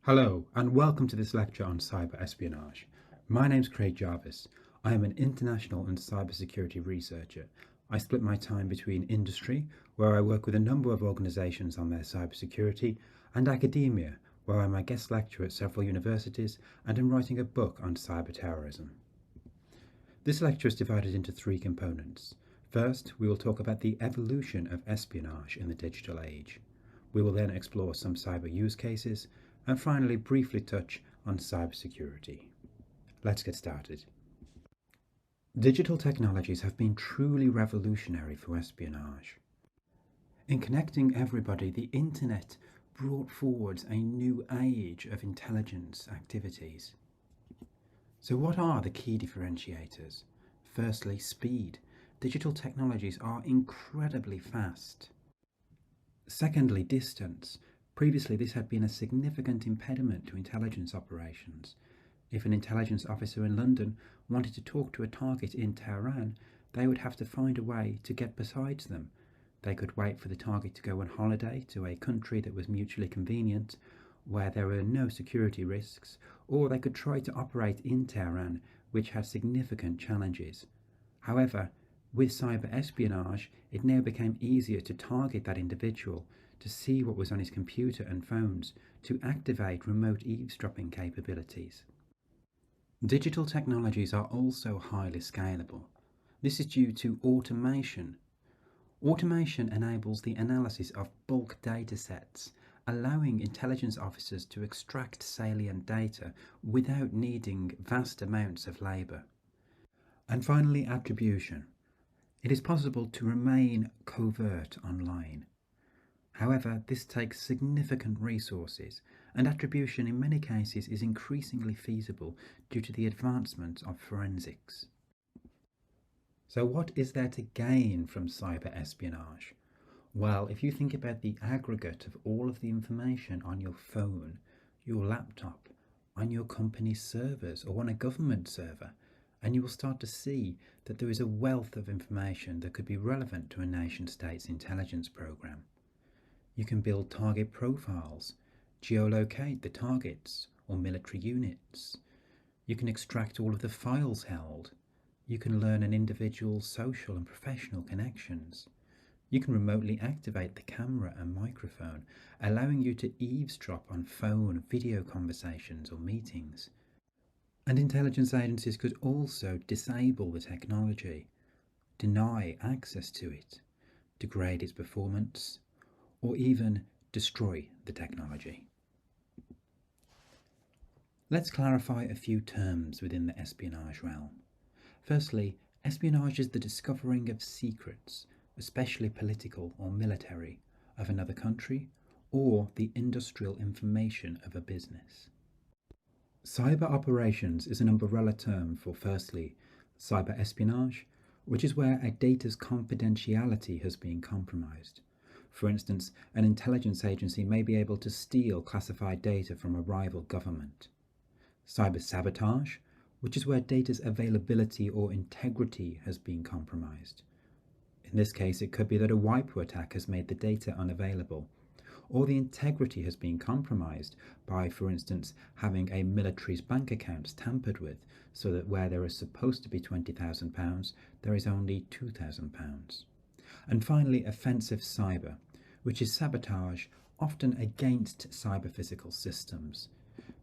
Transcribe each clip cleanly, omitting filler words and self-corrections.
Hello and welcome to this lecture on cyber espionage. My name's Craig Jarvis. I am an international and cybersecurity researcher. I split my time between industry, where I work with a number of organisations on their cybersecurity, and academia, where I'm a guest lecturer at several universities and am writing a book on cyber terrorism. This lecture is divided into three components. First, we will talk about the evolution of espionage in the digital age. We will then explore some cyber use cases, and finally briefly touch on cybersecurity. Let's get started. Digital technologies have been truly revolutionary for espionage. In connecting everybody, the internet brought forward a new age of intelligence activities. So what are the key differentiators? Firstly, speed. Digital technologies are incredibly fast. Secondly, distance. Previously, this had been a significant impediment to intelligence operations. If an intelligence officer in London wanted to talk to a target in Tehran, they would have to find a way to get besides them. They could wait for the target to go on holiday to a country that was mutually convenient, where there were no security risks, or they could try to operate in Tehran, which had significant challenges. However, with cyber espionage, it now became easier to target that individual, to see what was on his computer and phones, to activate remote eavesdropping capabilities. Digital technologies are also highly scalable. This is due to automation. Automation enables the analysis of bulk data sets, allowing intelligence officers to extract salient data without needing vast amounts of labour. And finally, attribution. It is possible to remain covert online. However, this takes significant resources, and attribution in many cases is increasingly feasible due to the advancement of forensics. So what is there to gain from cyber espionage? Well, if you think about the aggregate of all of the information on your phone, your laptop, on your company's servers or on a government server, and you will start to see that there is a wealth of information that could be relevant to a nation-state's intelligence program. You can build target profiles, geolocate the targets or military units. You can extract all of the files held. You can learn an individual's social and professional connections. You can remotely activate the camera and microphone, allowing you to eavesdrop on phone, video conversations or meetings. And intelligence agencies could also disable the technology, deny access to it, degrade its performance, or even destroy the technology. Let's clarify a few terms within the espionage realm. Firstly, espionage is the discovering of secrets, especially political or military, of another country, or the industrial information of a business. Cyber operations is an umbrella term for, firstly, cyber espionage, which is where a data's confidentiality has been compromised. For instance, an intelligence agency may be able to steal classified data from a rival government. Cyber sabotage, which is where data's availability or integrity has been compromised. In this case, it could be that a wipe attack has made the data unavailable, or the integrity has been compromised by, for instance, having a military's bank accounts tampered with, so that where there is supposed to be £20,000, there is only £2,000. And finally, offensive cyber, which is sabotage often against cyber-physical systems,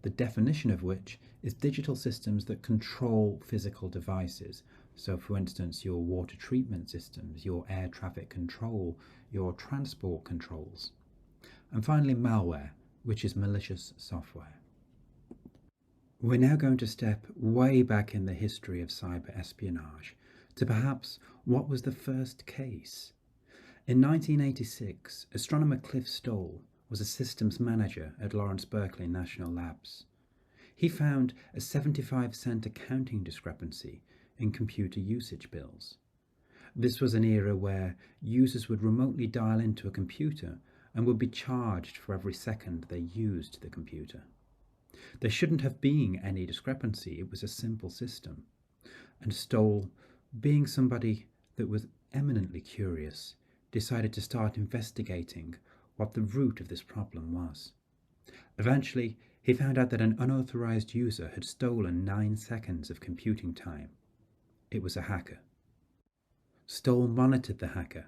the definition of which is digital systems that control physical devices. So, for instance, your water treatment systems, your air traffic control, your transport controls. And finally, malware, which is malicious software. We're now going to step way back in the history of cyber espionage to perhaps what was the first case. In 1986, astronomer Cliff Stoll was a systems manager at Lawrence Berkeley National Labs. He found a 75-cent accounting discrepancy in computer usage bills. This was an era where users would remotely dial into a computer and would be charged for every second they used the computer. There shouldn't have been any discrepancy, it was a simple system. And Stoll, being somebody that was eminently curious, decided to start investigating what the root of this problem was. Eventually, He found out that an unauthorized user had stolen 9 seconds of computing time. It was a hacker. Stoll monitored the hacker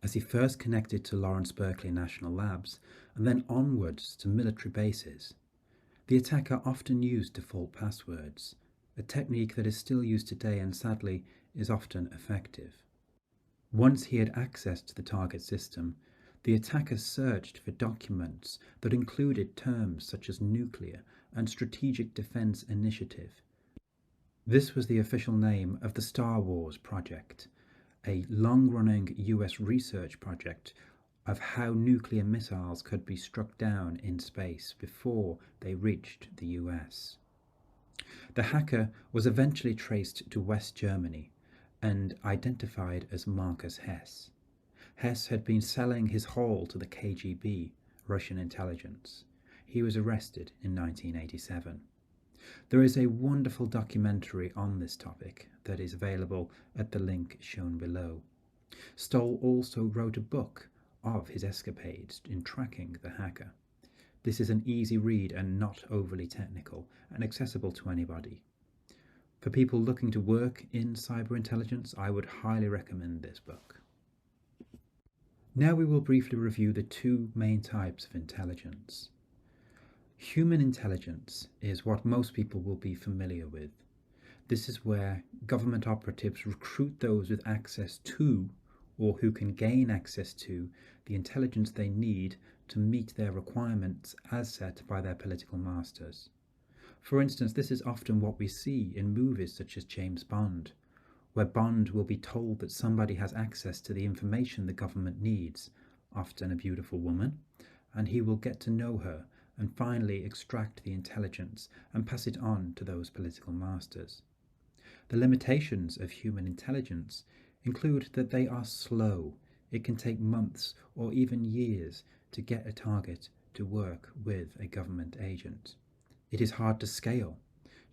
as he first connected to Lawrence Berkeley National Labs and then onwards to military bases. The attacker often used default passwords, a technique that is still used today and sadly is often effective. Once he had access to the target system, the attacker searched for documents that included terms such as nuclear and strategic defense initiative. This was the official name of the Star Wars project, a long-running US research project of how nuclear missiles could be struck down in space before they reached the US. The hacker was eventually traced to West Germany and identified as Marcus Hess. Hess had been selling his haul to the KGB, Russian intelligence. He was arrested in 1987. There is a wonderful documentary on this topic that is available at the link shown below. Stoll also wrote a book of his escapades in tracking the hacker. This is an easy read and not overly technical and accessible to anybody. For people looking to work in cyber intelligence, I would highly recommend this book. Now we will briefly review the two main types of intelligence. Human intelligence is what most people will be familiar with. This is where government operatives recruit those with access to, or who can gain access to, the intelligence they need to meet their requirements as set by their political masters. For instance, this is often what we see in movies such as James Bond, where Bond will be told that somebody has access to the information the government needs, often a beautiful woman, and he will get to know her and finally extract the intelligence and pass it on to those political masters. The limitations of human intelligence include that they are slow. It can take months or even years to get a target to work with a government agent. It is hard to scale.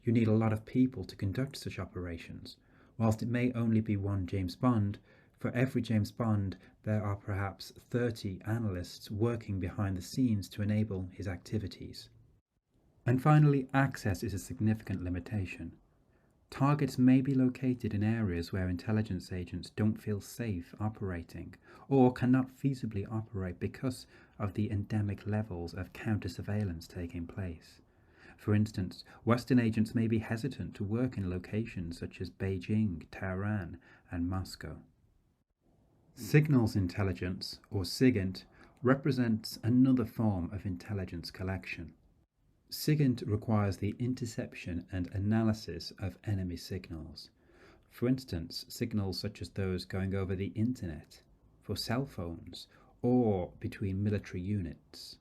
You need a lot of people to conduct such operations. Whilst it may only be one James Bond, for every James Bond there are perhaps 30 analysts working behind the scenes to enable his activities. And finally, access is a significant limitation. Targets may be located in areas where intelligence agents don't feel safe operating or cannot feasibly operate because of the endemic levels of counter-surveillance taking place. For instance, Western agents may be hesitant to work in locations such as Beijing, Tehran, and Moscow. Signals intelligence, or SIGINT, represents another form of intelligence collection. SIGINT requires the interception and analysis of enemy signals. For instance, signals such as those going over the internet, for cell phones, or between military units.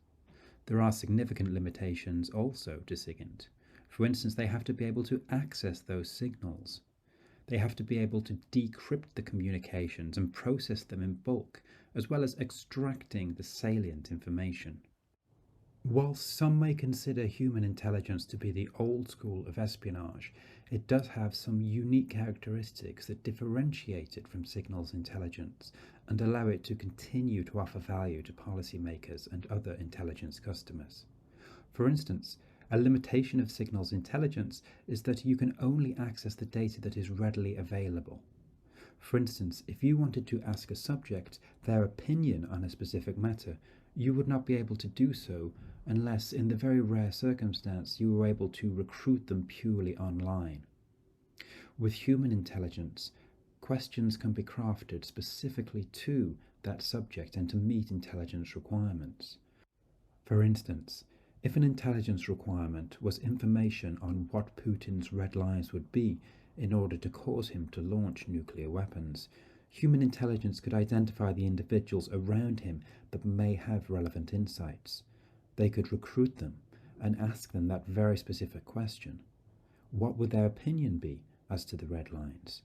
There are significant limitations also to SIGINT. For instance, they have to be able to access those signals. They have to be able to decrypt the communications and process them in bulk, as well as extracting the salient information. Whilst some may consider human intelligence to be the old school of espionage, it does have some unique characteristics that differentiate it from signals intelligence and allow it to continue to offer value to policymakers and other intelligence customers. For instance, a limitation of signals intelligence is that you can only access the data that is readily available. For instance, if you wanted to ask a subject their opinion on a specific matter, you would not be able to do so unless, in the very rare circumstance, you were able to recruit them purely online. With human intelligence, questions can be crafted specifically to that subject and to meet intelligence requirements. For instance, if an intelligence requirement was information on what Putin's red lines would be in order to cause him to launch nuclear weapons, human intelligence could identify the individuals around him that may have relevant insights. They could recruit them and ask them that very specific question. What would their opinion be as to the red lines?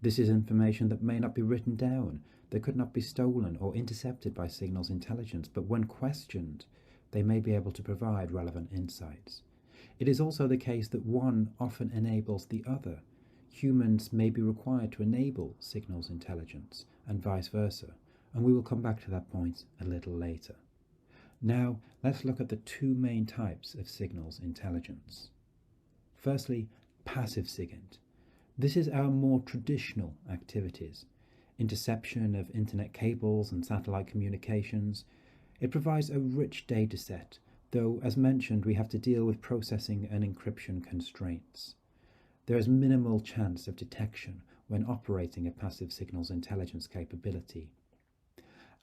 This is information that may not be written down, that could not be stolen or intercepted by signals intelligence, but when questioned, they may be able to provide relevant insights. It is also the case that one often enables the other. Humans may be required to enable signals intelligence, and vice versa, and we will come back to that point a little later. Now, let's look at the two main types of signals intelligence. Firstly, passive SIGINT. This is our more traditional activities. Interception of internet cables and satellite communications. It provides a rich data set, though as mentioned we have to deal with processing and encryption constraints. There is minimal chance of detection when operating a passive signals intelligence capability.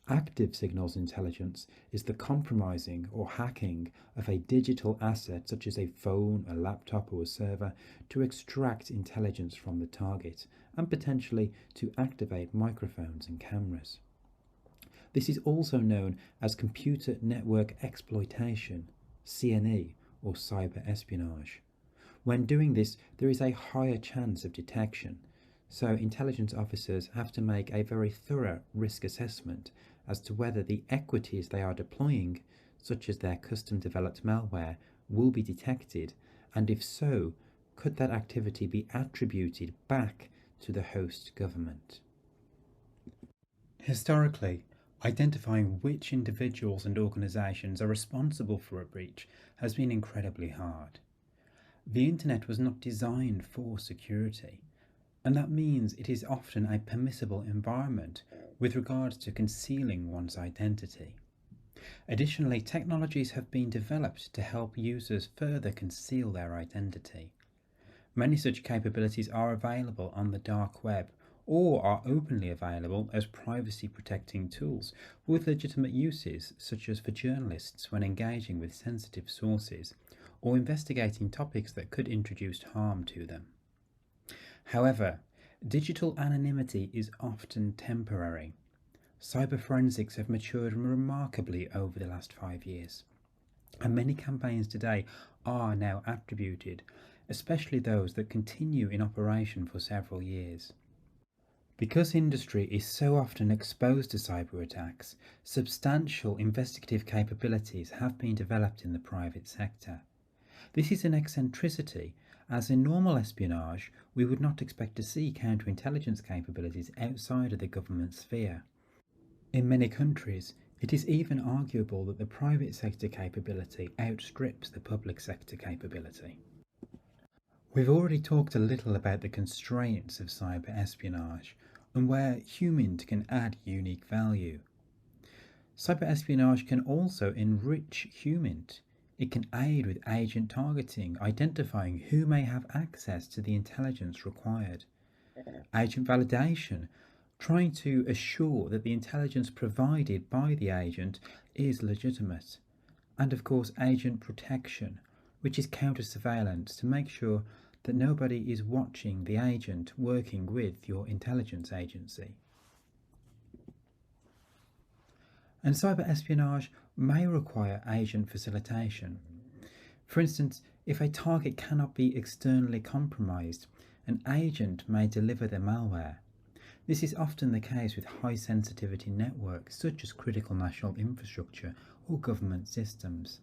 Active signals intelligence is the compromising or hacking of a digital asset such as a phone, a laptop or a server to extract intelligence from the target and potentially to activate microphones and cameras. This is also known as computer network exploitation, CNE, or cyber espionage. When doing this, there is a higher chance of detection, so intelligence officers have to make a very thorough risk assessment as to whether the equities they are deploying, such as their custom developed malware, will be detected, and if so, could that activity be attributed back to the host government. Historically, identifying which individuals and organisations are responsible for a breach has been incredibly hard. The internet was not designed for security, and that means it is often a permissible environment with regards to concealing one's identity. Additionally, technologies have been developed to help users further conceal their identity. Many such capabilities are available on the dark web or are openly available as privacy protecting tools with legitimate uses, such as for journalists when engaging with sensitive sources or investigating topics that could introduce harm to them. However, digital anonymity is often temporary. Cyber forensics have matured remarkably over the last 5 years, and many campaigns today are now attributed, especially those that continue in operation for several years. Because industry is so often exposed to cyber attacks, substantial investigative capabilities have been developed in the private sector. This is an eccentricity, as in normal espionage, we would not expect to see counterintelligence capabilities outside of the government sphere. In many countries, it is even arguable that the private sector capability outstrips the public sector capability. We've already talked a little about the constraints of cyber espionage and where HUMINT can add unique value. Cyber espionage can also enrich HUMINT. It can aid with agent targeting, identifying who may have access to the intelligence required. Agent validation, trying to assure that the intelligence provided by the agent is legitimate. And of course, agent protection, which is counter-surveillance to make sure that nobody is watching the agent working with your intelligence agency. And cyber espionage may require agent facilitation. For instance, if a target cannot be externally compromised, an agent may deliver the malware. This is often the case with high sensitivity networks such as critical national infrastructure or government systems.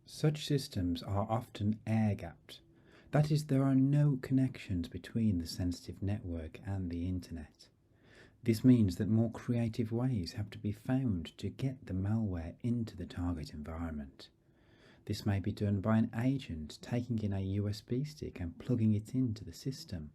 Such systems are often air-gapped. That is, there are no connections between the sensitive network and the internet. This means that more creative ways have to be found to get the malware into the target environment. This may be done by an agent taking in a USB stick and plugging it into the system.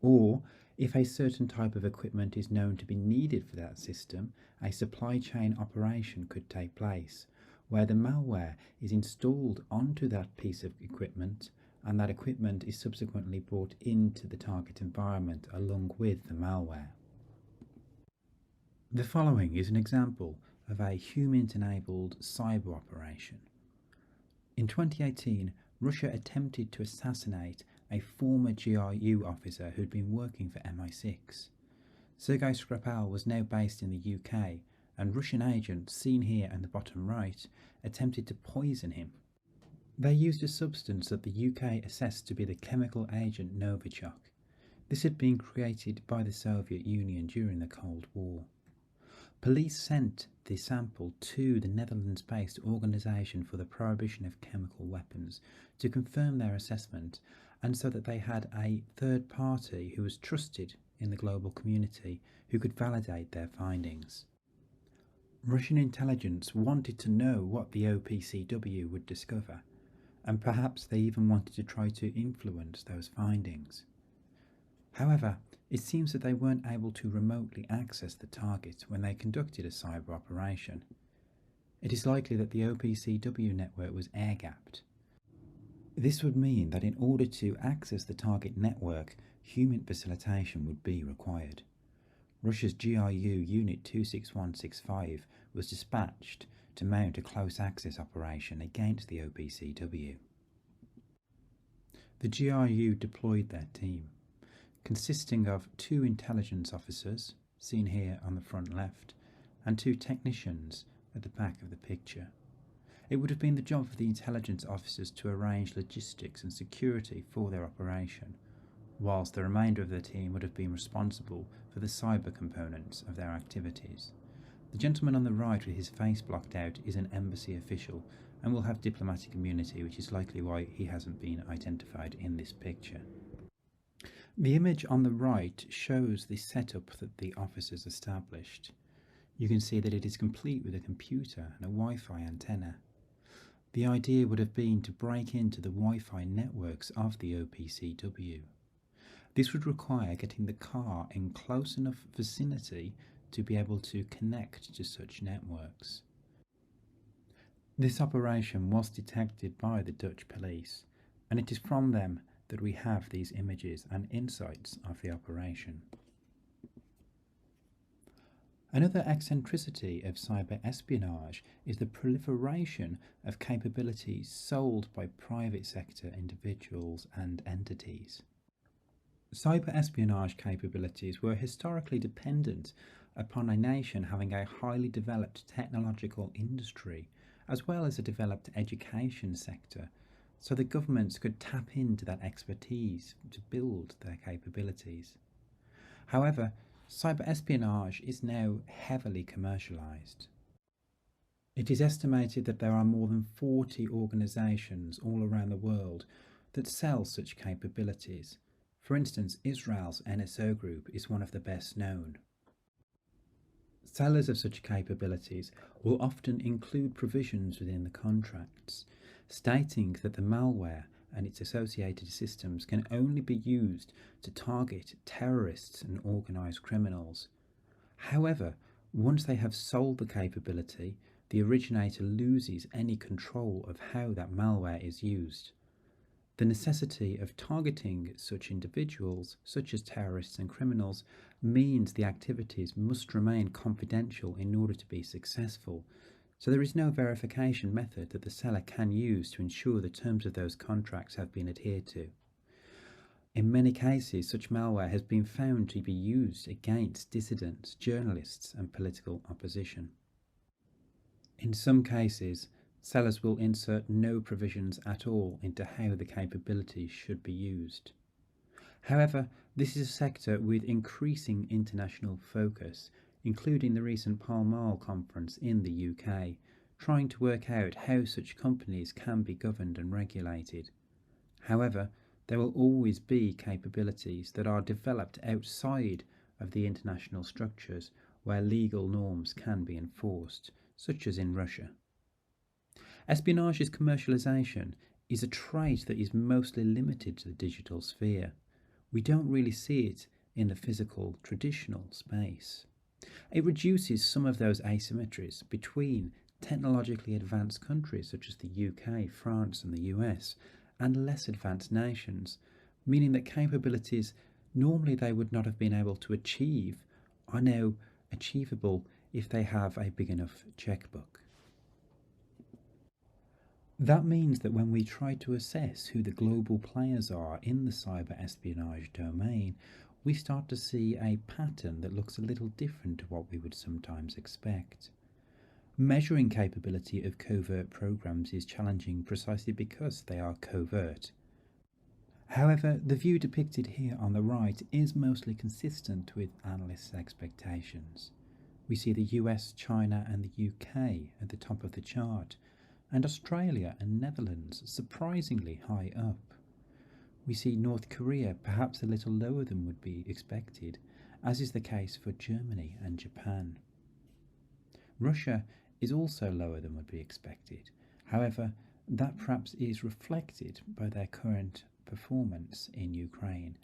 Or, if a certain type of equipment is known to be needed for that system, a supply chain operation could take place, where the malware is installed onto that piece of equipment, and that equipment is subsequently brought into the target environment along with the malware. The following is an example of a HUMINT-enabled cyber operation. In 2018, Russia attempted to assassinate a former GRU officer who'd been working for MI6. Sergei Skripal was now based in the UK, and Russian agents, seen here in the bottom right, attempted to poison him. They used a substance that the UK assessed to be the chemical agent Novichok. This had been created by the Soviet Union during the Cold War. Police sent the sample to the Netherlands-based Organisation for the Prohibition of Chemical Weapons to confirm their assessment, and so that they had a third party who was trusted in the global community who could validate their findings. Russian intelligence wanted to know what the OPCW would discover, and perhaps they even wanted to try to influence those findings. However, it seems that they weren't able to remotely access the target when they conducted a cyber operation. It is likely that the OPCW network was air-gapped. This would mean that in order to access the target network, human facilitation would be required. Russia's GRU Unit 26165 was dispatched to mount a close access operation against the OPCW. The GRU deployed their team, consisting of 2 intelligence officers, seen here on the front left, and 2 technicians at the back of the picture. It would have been the job of the intelligence officers to arrange logistics and security for their operation, whilst the remainder of the team would have been responsible for the cyber components of their activities. The gentleman on the right with his face blocked out is an embassy official and will have diplomatic immunity, which is likely why he hasn't been identified in this picture. The image on the right shows the setup that the officers established. You can see that it is complete with a computer and a Wi-Fi antenna. The idea would have been to break into the Wi-Fi networks of the OPCW. This would require getting the car in close enough vicinity to be able to connect to such networks. This operation was detected by the Dutch police, and it is from them that we have these images and insights of the operation. Another eccentricity of cyber espionage is the proliferation of capabilities sold by private sector individuals and entities. Cyber espionage capabilities were historically dependent upon a nation having a highly developed technological industry, as well as a developed education sector, so the governments could tap into that expertise to build their capabilities. However, cyber espionage is now heavily commercialized. It is estimated that there are more than 40 organizations all around the world that sell such capabilities. For instance, Israel's NSO group is one of the best known. Sellers of such capabilities will often include provisions within the contracts, stating that the malware and its associated systems can only be used to target terrorists and organised criminals. However, once they have sold the capability, the originator loses any control of how that malware is used. The necessity of targeting such individuals, such as terrorists and criminals, means the activities must remain confidential in order to be successful, so there is no verification method that the seller can use to ensure the terms of those contracts have been adhered to. In many cases, such malware has been found to be used against dissidents, journalists, and political opposition. In some cases, sellers will insert no provisions at all into how the capabilities should be used. However, this is a sector with increasing international focus, including the recent Pall Mall conference in the UK, trying to work out how such companies can be governed and regulated. However, there will always be capabilities that are developed outside of the international structures where legal norms can be enforced, such as in Russia. Espionage's commercialization is a trait that is mostly limited to the digital sphere. We don't really see it in the physical, traditional space. It reduces some of those asymmetries between technologically advanced countries such as the UK, France and the US, and less advanced nations, meaning that capabilities normally they would not have been able to achieve are now achievable if they have a big enough checkbook. That means that when we try to assess who the global players are in the cyber espionage domain, we start to see a pattern that looks a little different to what we would sometimes expect. Measuring capability of covert programs is challenging precisely because they are covert. However, the view depicted here on the right is mostly consistent with analysts' expectations. We see the US, China and the UK at the top of the chart, and Australia and Netherlands surprisingly high up. We see North Korea perhaps a little lower than would be expected, as is the case for Germany and Japan. Russia is also lower than would be expected. However, that perhaps is reflected by their current performance in Ukraine.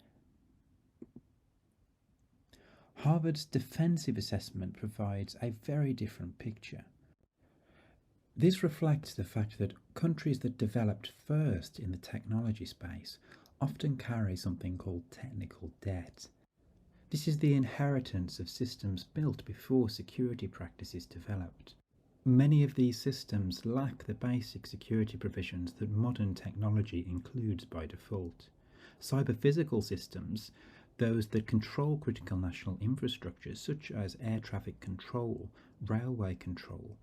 Harvard's defensive assessment provides a very different picture. This reflects the fact that countries that developed first in the technology space often carry something called technical debt. This is the inheritance of systems built before security practices developed. Many of these systems lack the basic security provisions that modern technology includes by default. Cyber-physical systems, those that control critical national infrastructures such as air traffic control, railway control,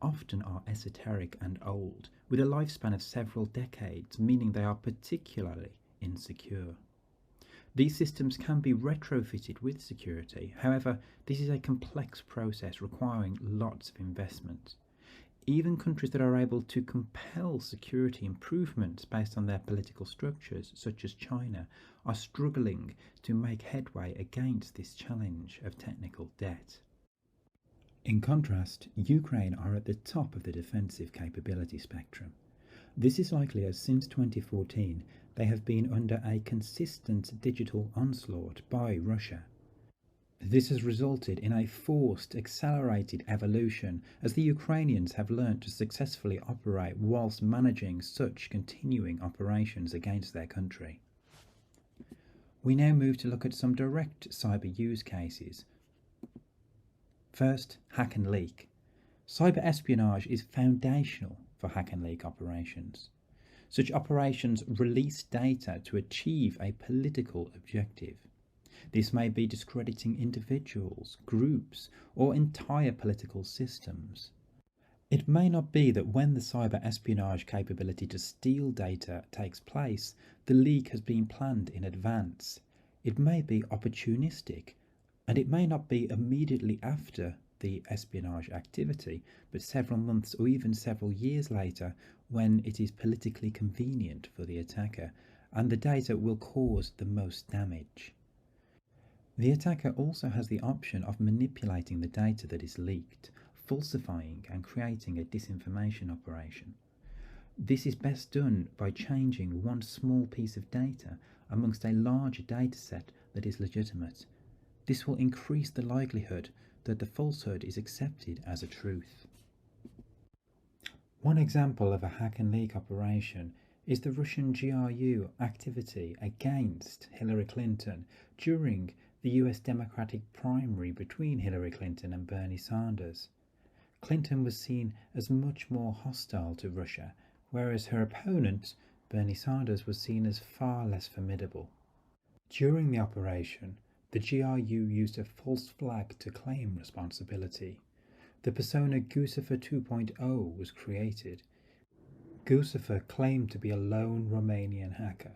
often are esoteric and old, with a lifespan of several decades, meaning they are particularly insecure. These systems can be retrofitted with security. However, this is a complex process requiring lots of investment. Even countries that are able to compel security improvements based on their political structures, such as China, are struggling to make headway against this challenge of technical debt. In contrast, Ukraine are at the top of the defensive capability spectrum. This is likely as since 2014 they have been under a consistent digital onslaught by Russia. This has resulted in a forced, accelerated evolution as the Ukrainians have learnt to successfully operate whilst managing such continuing operations against their country. We now move to look at some direct cyber use cases. First, hack and leak. Cyber espionage is foundational for hack and leak operations. Such operations release data to achieve a political objective. This may be discrediting individuals, groups, or entire political systems. It may not be that when the cyber espionage capability to steal data takes place, the leak has been planned in advance. It may be opportunistic, and it may not be immediately after the espionage activity, but several months or even several years later when it is politically convenient for the attacker, and the data will cause the most damage. The attacker also has the option of manipulating the data that is leaked, falsifying and creating a disinformation operation. This is best done by changing one small piece of data amongst a larger dataset that is legitimate. This will increase the likelihood that the falsehood is accepted as a truth. One example of a hack and leak operation is the Russian GRU activity against Hillary Clinton during the US Democratic primary between Hillary Clinton and Bernie Sanders. Clinton was seen as much more hostile to Russia, whereas her opponent, Bernie Sanders, was seen as far less formidable. During the operation, the GRU used a false flag to claim responsibility. The persona Guccifer 2.0 was created. Guccifer claimed to be a lone Romanian hacker.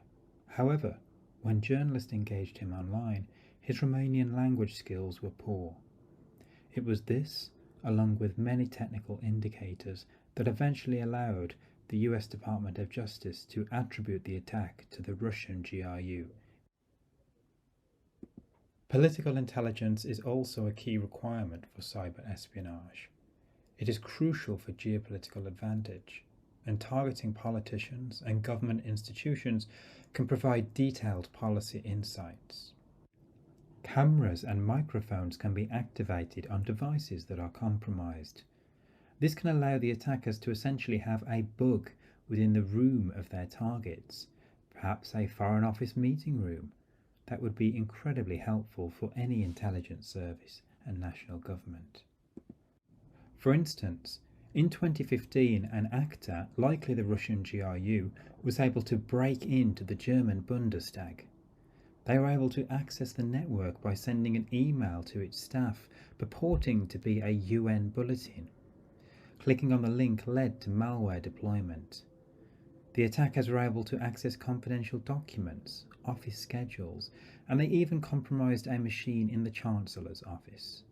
However, when journalists engaged him online, his Romanian language skills were poor. It was this, along with many technical indicators, that eventually allowed the US Department of Justice to attribute the attack to the Russian GRU. Political intelligence is also a key requirement for cyber espionage. It is crucial for geopolitical advantage, and targeting politicians and government institutions can provide detailed policy insights. Cameras and microphones can be activated on devices that are compromised. This can allow the attackers to essentially have a bug within the room of their targets, perhaps a Foreign Office meeting room. That would be incredibly helpful for any intelligence service and national government. For instance, in 2015, an actor, likely the Russian GRU, was able to break into the German Bundestag. They were able to access the network by sending an email to its staff purporting to be a UN bulletin. Clicking on the link led to malware deployment. The attackers were able to access confidential documents, office schedules, and they even compromised a machine in the Chancellor's office.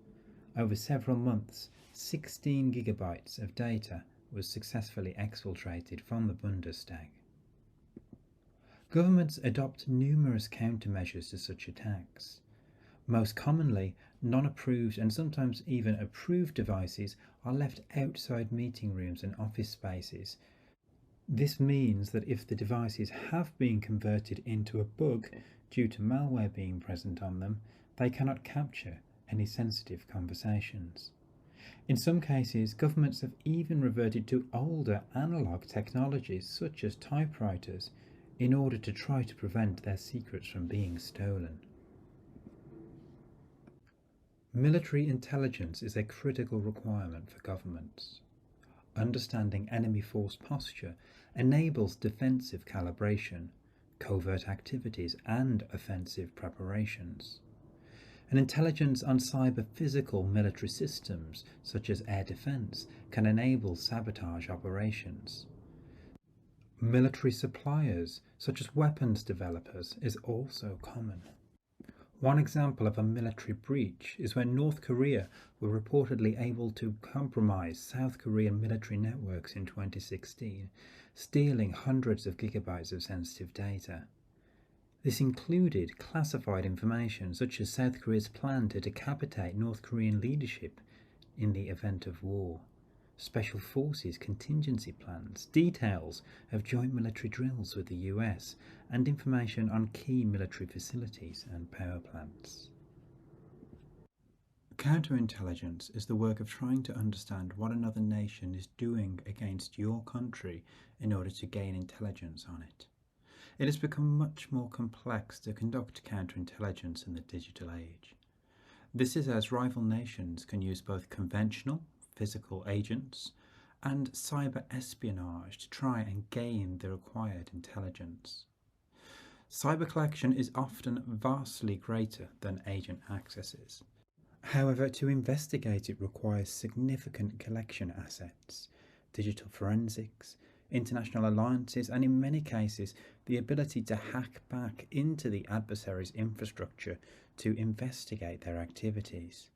Over several months, 16 gigabytes of data was successfully exfiltrated from the Bundestag. Governments adopt numerous countermeasures to such attacks. Most commonly, non-approved and sometimes even approved devices are left outside meeting rooms and office spaces. This means that if the devices have been converted into a bug due to malware being present on them, they cannot capture any sensitive conversations. In some cases, governments have even reverted to older analog technologies such as typewriters in order to try to prevent their secrets from being stolen. Military intelligence is a critical requirement for governments. Understanding enemy force posture enables defensive calibration, covert activities, and offensive preparations. And intelligence on cyber-physical military systems, such as air defense, can enable sabotage operations. Military suppliers, such as weapons developers, is also common. One example of a military breach is when North Korea were reportedly able to compromise South Korean military networks in 2016, stealing hundreds of gigabytes of sensitive data. This included classified information such as South Korea's plan to decapitate North Korean leadership in the event of war, special forces contingency plans, details of joint military drills with the US, and information on key military facilities and power plants. Counterintelligence is the work of trying to understand what another nation is doing against your country in order to gain intelligence on it. It has become much more complex to conduct counterintelligence in the digital age. This is as rival nations can use both conventional, physical agents and cyber espionage to try and gain the required intelligence. Cyber collection is often vastly greater than agent accesses. However, to investigate it requires significant collection assets, digital forensics, international alliances, and in many cases, the ability to hack back into the adversary's infrastructure to investigate their activities.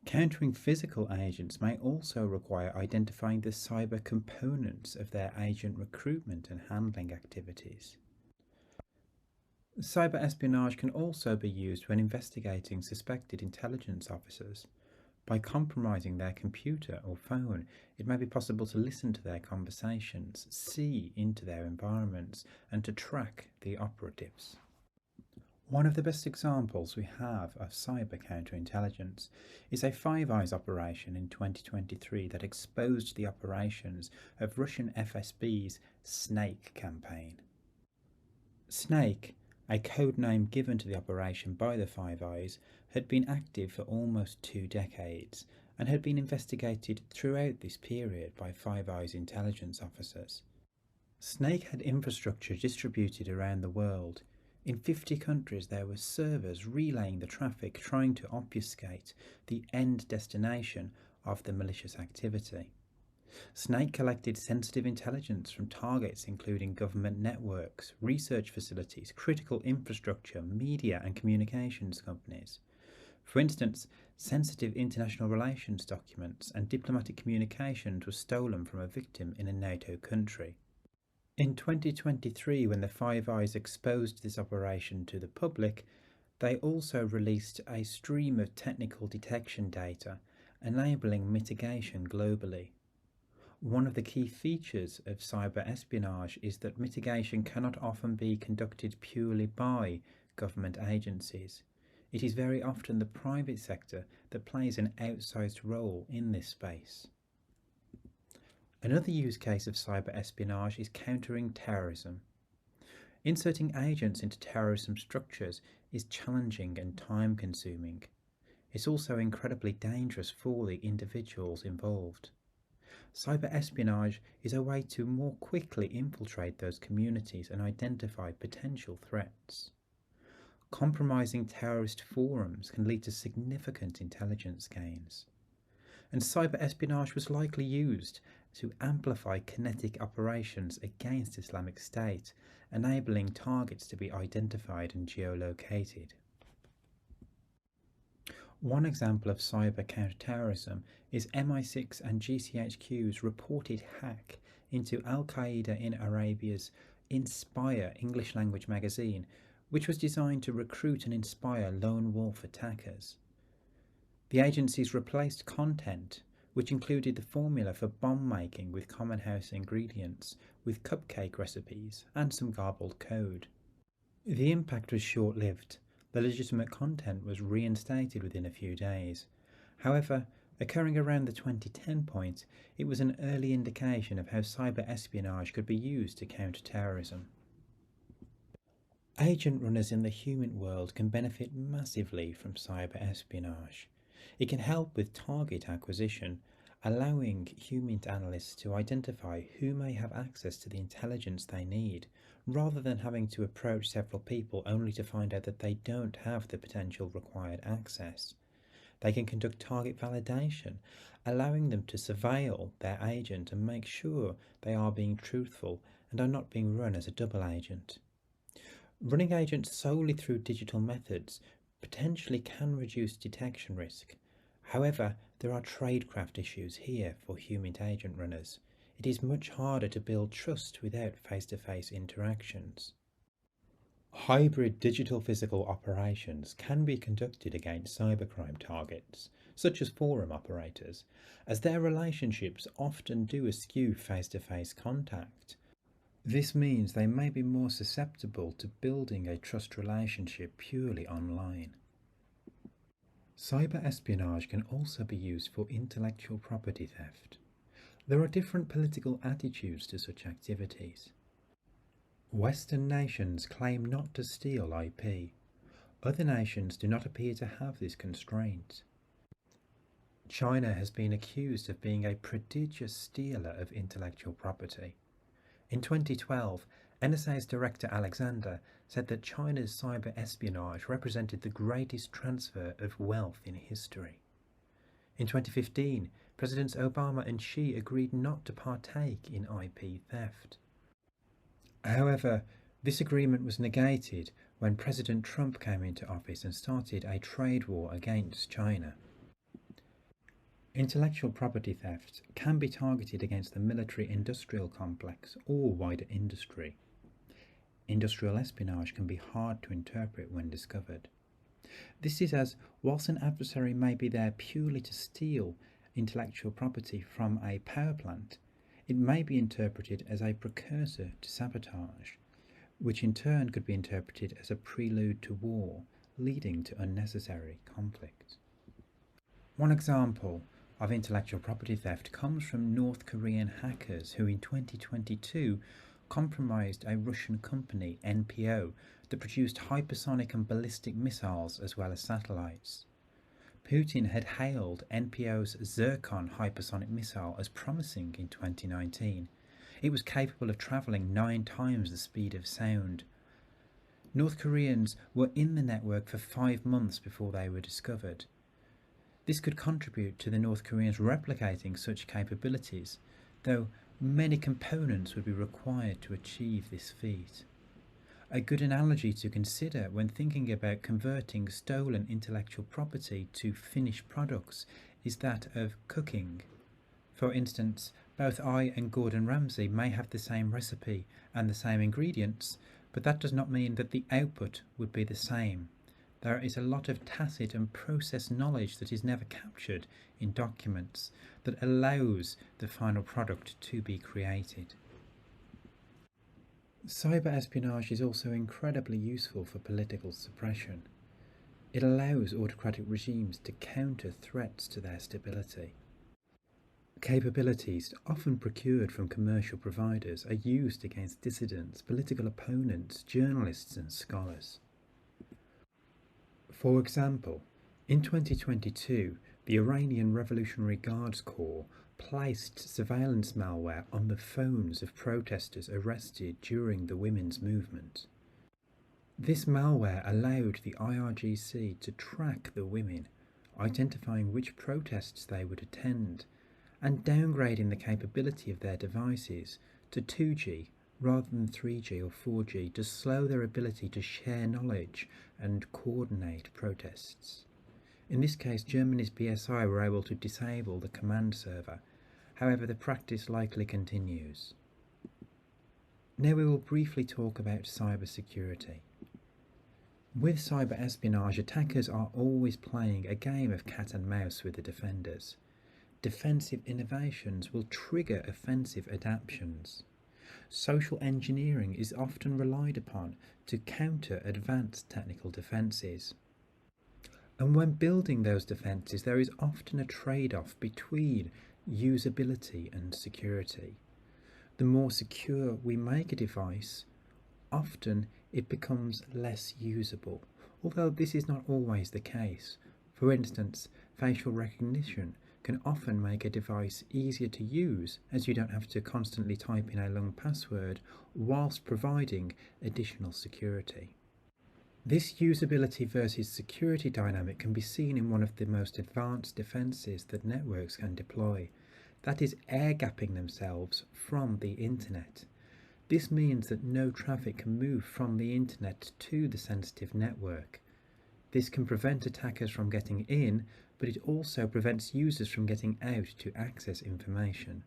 Countering physical agents may also require identifying the cyber components of their agent recruitment and handling activities. Cyber espionage can also be used when investigating suspected intelligence officers. By compromising their computer or phone, it may be possible to listen to their conversations, see into their environments, and to track the operatives. One of the best examples we have of cyber counterintelligence is a Five Eyes operation in 2023 that exposed the operations of Russian FSB's Snake campaign. Snake, a code name given to the operation by the Five Eyes, had been active for almost 2 decades and had been investigated throughout this period by Five Eyes intelligence officers. Snake had infrastructure distributed around the world. In 50 countries there were servers relaying the traffic trying to obfuscate the end destination of the malicious activity. Snake collected sensitive intelligence from targets including government networks, research facilities, critical infrastructure, media and communications companies. For instance, sensitive international relations documents and diplomatic communications were stolen from a victim in a NATO country. In 2023, when the Five Eyes exposed this operation to the public, they also released a stream of technical detection data, enabling mitigation globally. One of the key features of cyber espionage is that mitigation cannot often be conducted purely by government agencies. It is very often the private sector that plays an outsized role in this space. Another use case of cyber espionage is countering terrorism. Inserting agents into terrorism structures is challenging and time-consuming. It's also incredibly dangerous for the individuals involved. Cyber espionage is a way to more quickly infiltrate those communities and identify potential threats. Compromising terrorist forums can lead to significant intelligence gains. And cyber espionage was likely used to amplify kinetic operations against Islamic State, enabling targets to be identified and geolocated. One example of cyber counterterrorism is MI6 and GCHQ's reported hack into Al-Qaeda in Arabia's Inspire English language magazine, which was designed to recruit and inspire lone wolf attackers. The agencies replaced content which included the formula for bomb making with common house ingredients, with cupcake recipes, and some garbled code. The impact was short-lived. The legitimate content was reinstated within a few days. However, occurring around the 2010 point, it was an early indication of how cyber espionage could be used to counter terrorism. Agent runners in the human world can benefit massively from cyber espionage. It can help with target acquisition, allowing human analysts to identify who may have access to the intelligence they need, rather than having to approach several people only to find out that they don't have the potential required access. They can conduct target validation, allowing them to surveil their agent and make sure they are being truthful and are not being run as a double agent. Running agents solely through digital methods potentially can reduce detection risk. However, there are tradecraft issues here for human agent runners. It is much harder to build trust without face-to-face interactions. Hybrid digital-physical operations can be conducted against cybercrime targets, such as forum operators, as their relationships often do eschew face-to-face contact. This means they may be more susceptible to building a trust relationship purely online. Cyber espionage can also be used for intellectual property theft. There are different political attitudes to such activities. Western nations claim not to steal IP. Other nations do not appear to have this constraint. China has been accused of being a prodigious stealer of intellectual property. In 2012, NSA's Director Alexander said that China's cyber espionage represented the greatest transfer of wealth in history. In 2015, Presidents Obama and Xi agreed not to partake in IP theft. However, this agreement was negated when President Trump came into office and started a trade war against China. Intellectual property theft can be targeted against the military-industrial complex or wider industry. Industrial espionage can be hard to interpret when discovered. This is as, whilst an adversary may be there purely to steal intellectual property from a power plant, it may be interpreted as a precursor to sabotage, which in turn could be interpreted as a prelude to war, leading to unnecessary conflict. One example of intellectual property theft comes from North Korean hackers who in 2022 compromised a Russian company, NPO, that produced hypersonic and ballistic missiles as well as satellites. Putin had hailed NPO's Zircon hypersonic missile as promising in 2019. It was capable of travelling 9 times the speed of sound. North Koreans were in the network for 5 months before they were discovered. This could contribute to the North Koreans replicating such capabilities, though many components would be required to achieve this feat. A good analogy to consider when thinking about converting stolen intellectual property to finished products is that of cooking. For instance, both I and Gordon Ramsay may have the same recipe and the same ingredients, but that does not mean that the output would be the same. There is a lot of tacit and process knowledge that is never captured in documents that allows the final product to be created. Cyber espionage is also incredibly useful for political suppression. It allows autocratic regimes to counter threats to their stability. Capabilities, often procured from commercial providers, are used against dissidents, political opponents, journalists and scholars. For example, in 2022, the Iranian Revolutionary Guards Corps placed surveillance malware on the phones of protesters arrested during the women's movement. This malware allowed the IRGC to track the women, identifying which protests they would attend, and downgrading the capability of their devices to 2G rather than 3G or 4G to slow their ability to share knowledge and coordinate protests. In this case, Germany's BSI were able to disable the command server. However, the practice likely continues. Now we will briefly talk about cybersecurity. With cyber espionage, attackers are always playing a game of cat and mouse with the defenders. defensive innovations will trigger offensive adaptations. Social engineering is often relied upon to counter advanced technical defences. And when building those defences, there is often a trade-off between usability and security. The more secure we make a device, often it becomes less usable, although this is not always the case. For instance, facial recognition can often make a device easier to use, as you don't have to constantly type in a long password whilst providing additional security. This usability versus security dynamic can be seen in one of the most advanced defences that networks can deploy, that is air-gapping themselves from the internet. This means that no traffic can move from the internet to the sensitive network. This can prevent attackers from getting in, but it also prevents users from getting out to access information.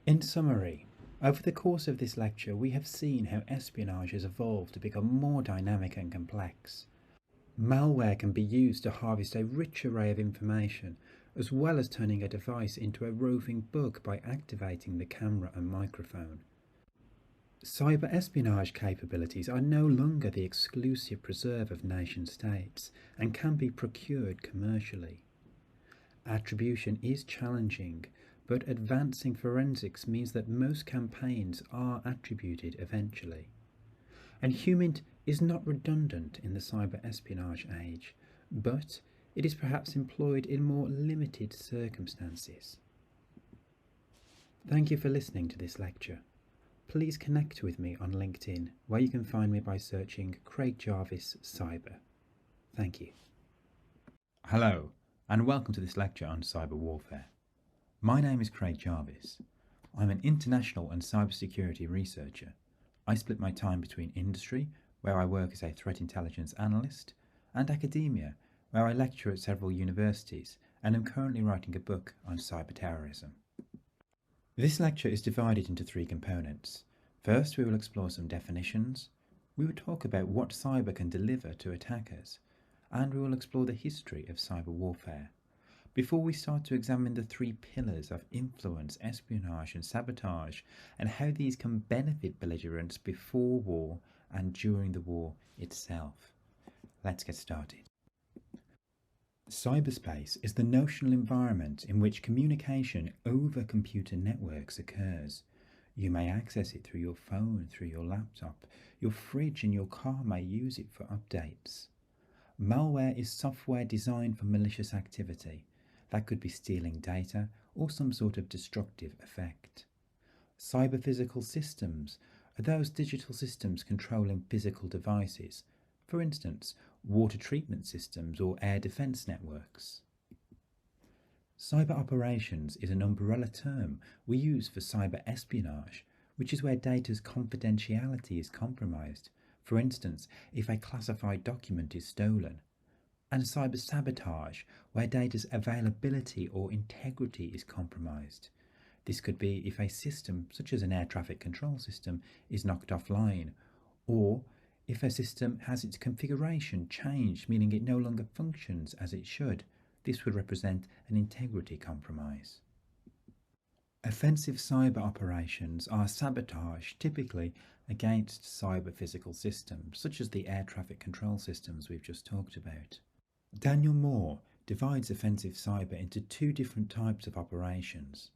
In summary, over the course of this lecture, we have seen how espionage has evolved to become more dynamic and complex. Malware can be used to harvest a rich array of information, as well as turning a device into a roving bug by activating the camera and microphone. Cyber espionage capabilities are no longer the exclusive preserve of nation-states and can be procured commercially. Attribution is challenging, but advancing forensics means that most campaigns are attributed eventually. And HUMINT is not redundant in the cyber espionage age, but it is perhaps employed in more limited circumstances. Thank you for listening to this lecture. Please connect with me on LinkedIn, where you can find me by searching Craig Jarvis Cyber. Thank you. Hello, and welcome to this lecture on cyber warfare. My name is Craig Jarvis. I'm an international and cybersecurity researcher. I split my time between industry, where I work as a threat intelligence analyst, and academia, where I lecture at several universities and am currently writing a book on cyber terrorism. This lecture is divided into three components. First, we will explore some definitions. We will talk about what cyber can deliver to attackers, and we will explore the history of cyber warfare, before we start to examine the three pillars of influence, espionage and sabotage, and how these can benefit belligerents before war and during the war itself. Let's get started. Cyberspace is the notional environment in which communication over computer networks occurs. You may access it through your phone, through your laptop. Your fridge in your car may use it for updates. Malware is software designed for malicious activity. That could be stealing data or some sort of destructive effect. Cyber-physical systems are those digital systems controlling physical devices, for instance, water treatment systems or air defense networks. Cyber operations is an umbrella term we use for cyber espionage, which is where data's confidentiality is compromised, for instance, if a classified document is stolen, and cyber sabotage, where data's availability or integrity is compromised. This could be if a system, such as an air traffic control system, is knocked offline, or if a system has its configuration changed, meaning it no longer functions as it should. This would represent an integrity compromise. Offensive cyber operations are sabotage, typically against cyber physical systems, such as the air traffic control systems we've just talked about. Daniel Moore divides offensive cyber into two different types of operations.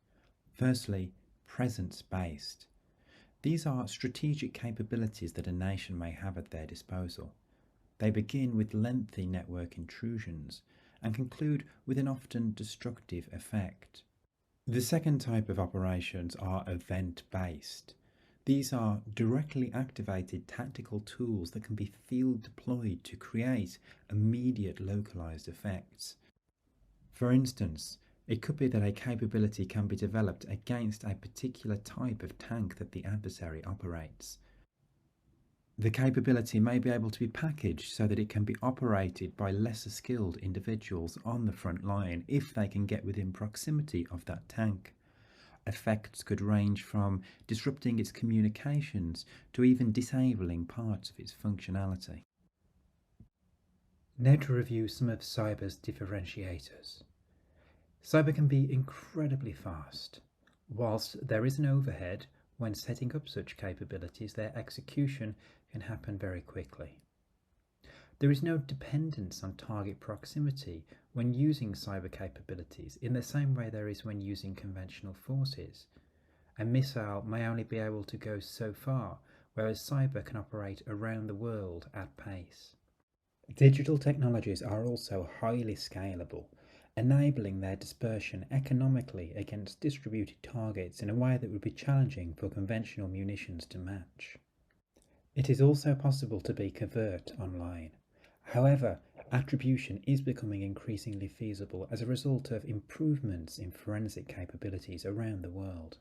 Firstly, presence-based. These are strategic capabilities that a nation may have at their disposal. They begin with lengthy network intrusions and conclude with an often destructive effect. The second type of operations are event-based. These are directly activated tactical tools that can be field deployed to create immediate localized effects. For instance, it could be that a capability can be developed against a particular type of tank that the adversary operates. The capability may be able to be packaged so that it can be operated by lesser skilled individuals on the front line if they can get within proximity of that tank. Effects could range from disrupting its communications to even disabling parts of its functionality. Now to review some of cyber's differentiators. Cyber can be incredibly fast. Whilst there is an overhead when setting up such capabilities, their execution can happen very quickly. There is no dependence on target proximity when using cyber capabilities in the same way there is when using conventional forces. A missile may only be able to go so far, whereas cyber can operate around the world at pace. Digital technologies are also highly scalable, enabling their dispersion economically against distributed targets in a way that would be challenging for conventional munitions to match. It is also possible to be covert online. However, attribution is becoming increasingly feasible as a result of improvements in forensic capabilities around the world.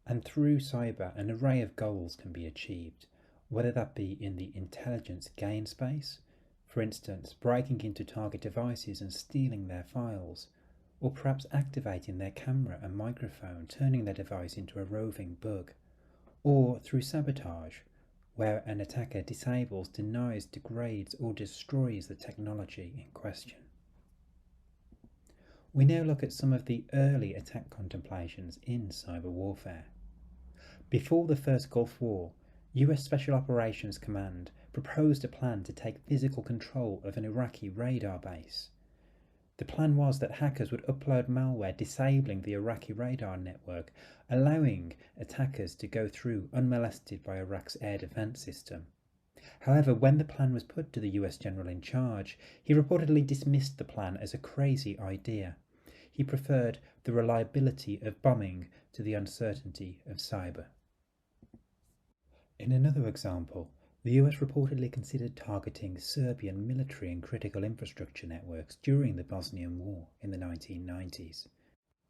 And through cyber, an array of goals can be achieved, whether that be in the intelligence gain space, for instance, breaking into target devices and stealing their files, or perhaps activating their camera and microphone, turning their device into a roving bug, or through sabotage, where an attacker disables, denies, degrades, or destroys the technology in question. We now look at some of the early attack contemplations in cyber warfare. Before the first Gulf War, US Special Operations Command proposed a plan to take physical control of an Iraqi radar base. The plan was that hackers would upload malware disabling the Iraqi radar network, allowing attackers to go through unmolested by Iraq's air defense system. However, when the plan was put to the US general in charge, he reportedly dismissed the plan as a crazy idea. He preferred the reliability of bombing to the uncertainty of cyber. In another example, the US reportedly considered targeting Serbian military and critical infrastructure networks during the Bosnian War in the 1990s.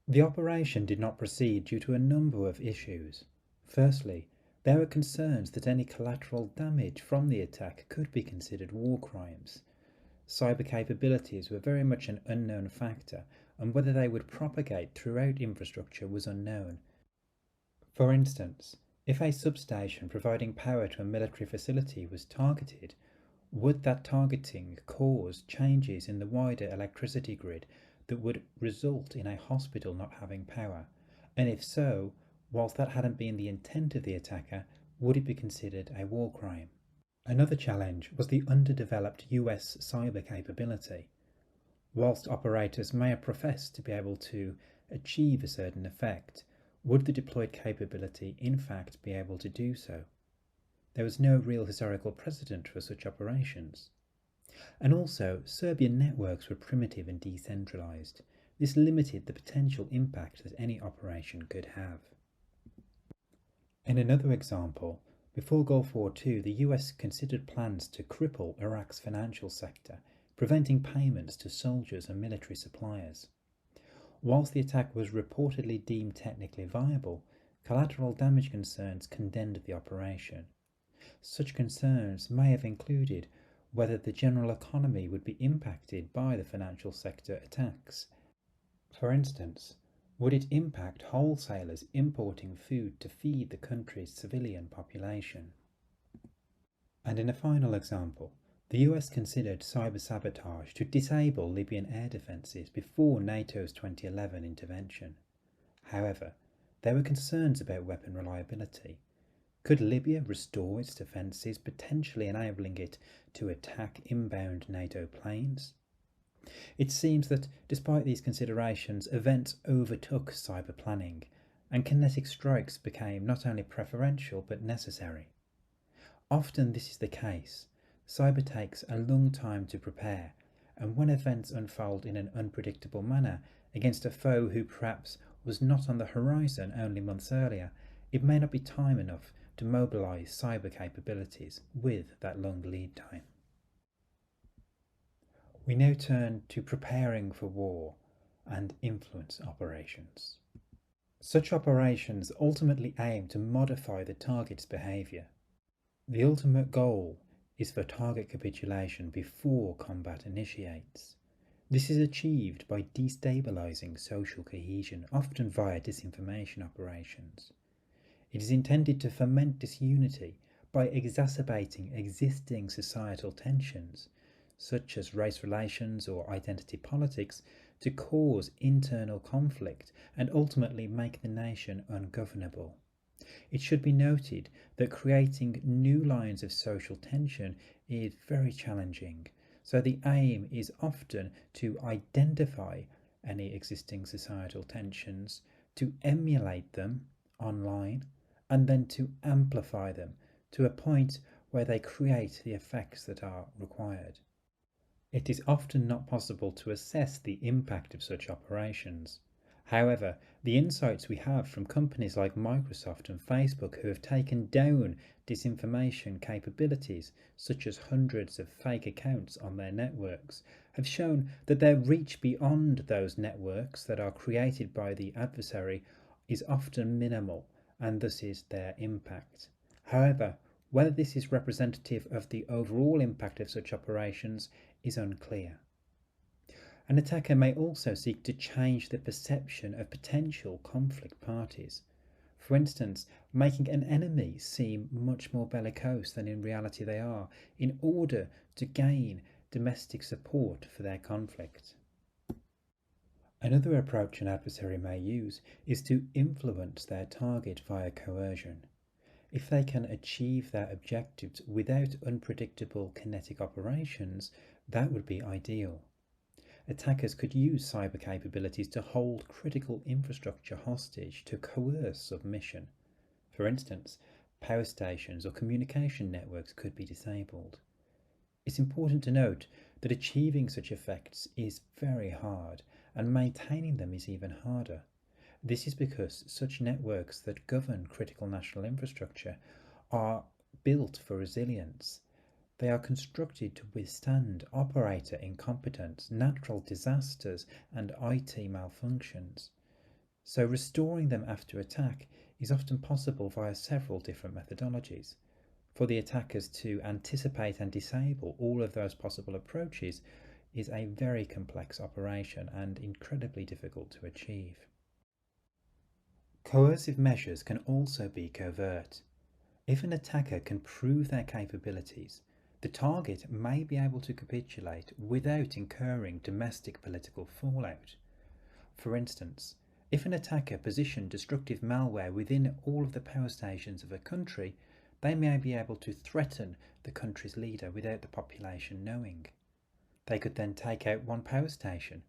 The operation did not proceed due to a number of issues. Firstly, there were concerns that any collateral damage from the attack could be considered war crimes. Cyber capabilities were very much an unknown factor, and whether they would propagate throughout infrastructure was unknown. For instance, if a substation providing power to a military facility was targeted, would that targeting cause changes in the wider electricity grid that would result in a hospital not having power? And if so, whilst that hadn't been the intent of the attacker, would it be considered a war crime? Another challenge was the underdeveloped US cyber capability. Whilst operators may have professed to be able to achieve a certain effect, would the deployed capability in fact be able to do so? There was no real historical precedent for such operations. And also, Serbian networks were primitive and decentralized. This limited the potential impact that any operation could have. In another example, before Gulf War II, the US considered plans to cripple Iraq's financial sector, preventing payments to soldiers and military suppliers. Whilst the attack was reportedly deemed technically viable, collateral damage concerns condemned the operation. Such concerns may have included whether the general economy would be impacted by the financial sector attacks. For instance, would it impact wholesalers importing food to feed the country's civilian population? And in a final example, the US considered cyber sabotage to disable Libyan air defences before NATO's 2011 intervention. However, there were concerns about weapon reliability. Could Libya restore its defences, potentially enabling it to attack inbound NATO planes? It seems that, despite these considerations, events overtook cyber planning, and kinetic strikes became not only preferential but necessary. Often this is the case. Cyber takes a long time to prepare, and when events unfold in an unpredictable manner against a foe who perhaps was not on the horizon only months earlier, it may not be time enough to mobilise cyber capabilities with that long lead time. We now turn to preparing for war and influence operations. Such operations ultimately aim to modify the target's behaviour. The ultimate goal is for target capitulation before combat initiates. This is achieved by destabilising social cohesion, often via disinformation operations. It is intended to foment disunity by exacerbating existing societal tensions, such as race relations or identity politics, to cause internal conflict and ultimately make the nation ungovernable. It should be noted that creating new lines of social tension is very challenging, so the aim is often to identify any existing societal tensions, to emulate them online, and then to amplify them to a point where they create the effects that are required. It is often not possible to assess the impact of such operations. However, the insights we have from companies like Microsoft and Facebook, who have taken down disinformation capabilities, such as hundreds of fake accounts on their networks, have shown that their reach beyond those networks that are created by the adversary is often minimal, and thus is their impact. However, whether this is representative of the overall impact of such operations is unclear. An attacker may also seek to change the perception of potential conflict parties. For instance, making an enemy seem much more bellicose than in reality they are, in order to gain domestic support for their conflict. Another approach an adversary may use is to influence their target via coercion. If they can achieve their objectives without unpredictable kinetic operations, that would be ideal. Attackers could use cyber capabilities to hold critical infrastructure hostage to coerce submission. For instance, power stations or communication networks could be disabled. It's important to note that achieving such effects is very hard, and maintaining them is even harder. This is because such networks that govern critical national infrastructure are built for resilience. They are constructed to withstand operator incompetence, natural disasters, and IT malfunctions. So restoring them after attack is often possible via several different methodologies. For the attackers to anticipate and disable all of those possible approaches is a very complex operation and incredibly difficult to achieve. Coercive measures can also be covert. If an attacker can prove their capabilities, the target may be able to capitulate without incurring domestic political fallout. For instance, if an attacker positioned destructive malware within all of the power stations of a country, they may be able to threaten the country's leader without the population knowing. They could then take out one power station,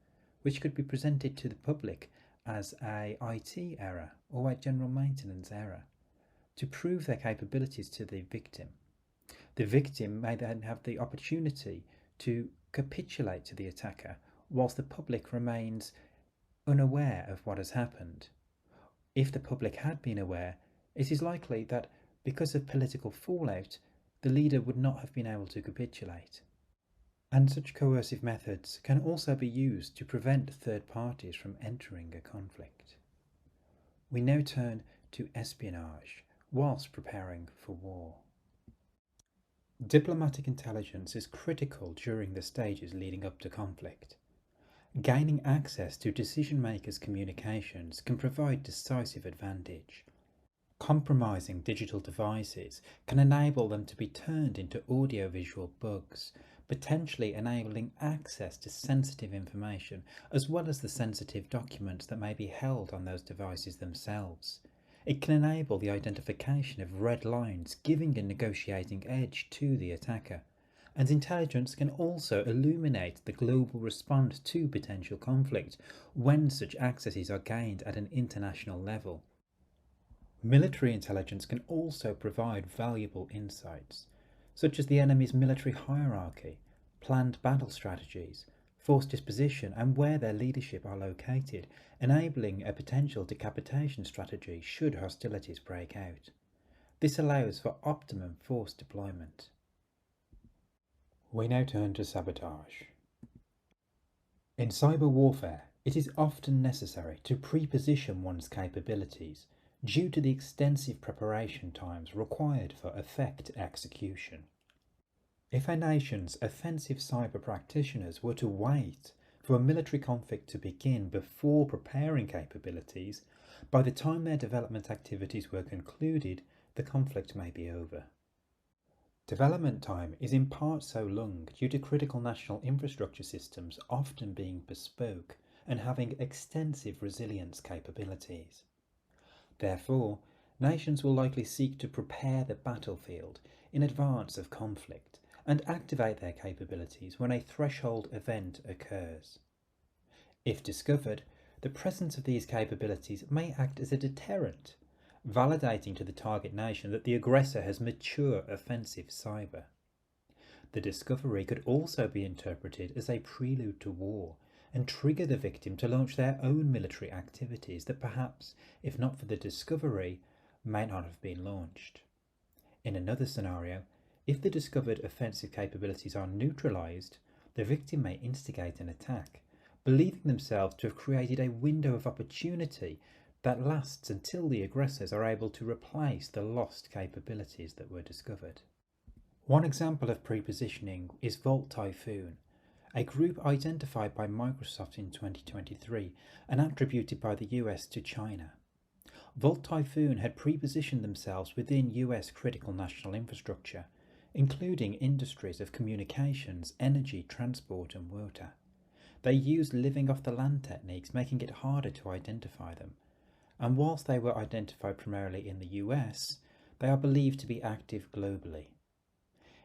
which could be presented to the public as a IT error or a general maintenance error, to prove their capabilities to the victim. The victim may then have the opportunity to capitulate to the attacker whilst the public remains unaware of what has happened. If the public had been aware, it is likely that because of political fallout, the leader would not have been able to capitulate. And such coercive methods can also be used to prevent third parties from entering a conflict. We now turn to espionage whilst preparing for war. Diplomatic intelligence is critical during the stages leading up to conflict. Gaining access to decision makers' communications can provide decisive advantage. Compromising digital devices can enable them to be turned into audiovisual bugs, potentially enabling access to sensitive information as well as the sensitive documents that may be held on those devices themselves. It can enable the identification of red lines, giving a negotiating edge to the attacker. And intelligence can also illuminate the global response to potential conflict when such accesses are gained at an international level. Military intelligence can also provide valuable insights, such as the enemy's military hierarchy, planned battle strategies, force disposition, and where their leadership are located, enabling a potential decapitation strategy should hostilities break out. This allows for optimum force deployment. We now turn to sabotage. In cyber warfare, it is often necessary to pre-position one's capabilities due to the extensive preparation times required for effective execution. If a nation's offensive cyber practitioners were to wait for a military conflict to begin before preparing capabilities, by the time their development activities were concluded, the conflict may be over. Development time is in part so long due to critical national infrastructure systems often being bespoke and having extensive resilience capabilities. Therefore, nations will likely seek to prepare the battlefield in advance of conflict and activate their capabilities when a threshold event occurs. If discovered, the presence of these capabilities may act as a deterrent, validating to the target nation that the aggressor has mature offensive cyber. The discovery could also be interpreted as a prelude to war and trigger the victim to launch their own military activities that perhaps, if not for the discovery, may not have been launched. In another scenario, if the discovered offensive capabilities are neutralized, the victim may instigate an attack, believing themselves to have created a window of opportunity that lasts until the aggressors are able to replace the lost capabilities that were discovered. One example of pre-positioning is Volt Typhoon, a group identified by Microsoft in 2023 and attributed by the US to China. Volt Typhoon had pre-positioned themselves within US critical national infrastructure, including industries of communications, energy, transport and water. They used living off the land techniques, making it harder to identify them. And whilst they were identified primarily in the US, they are believed to be active globally.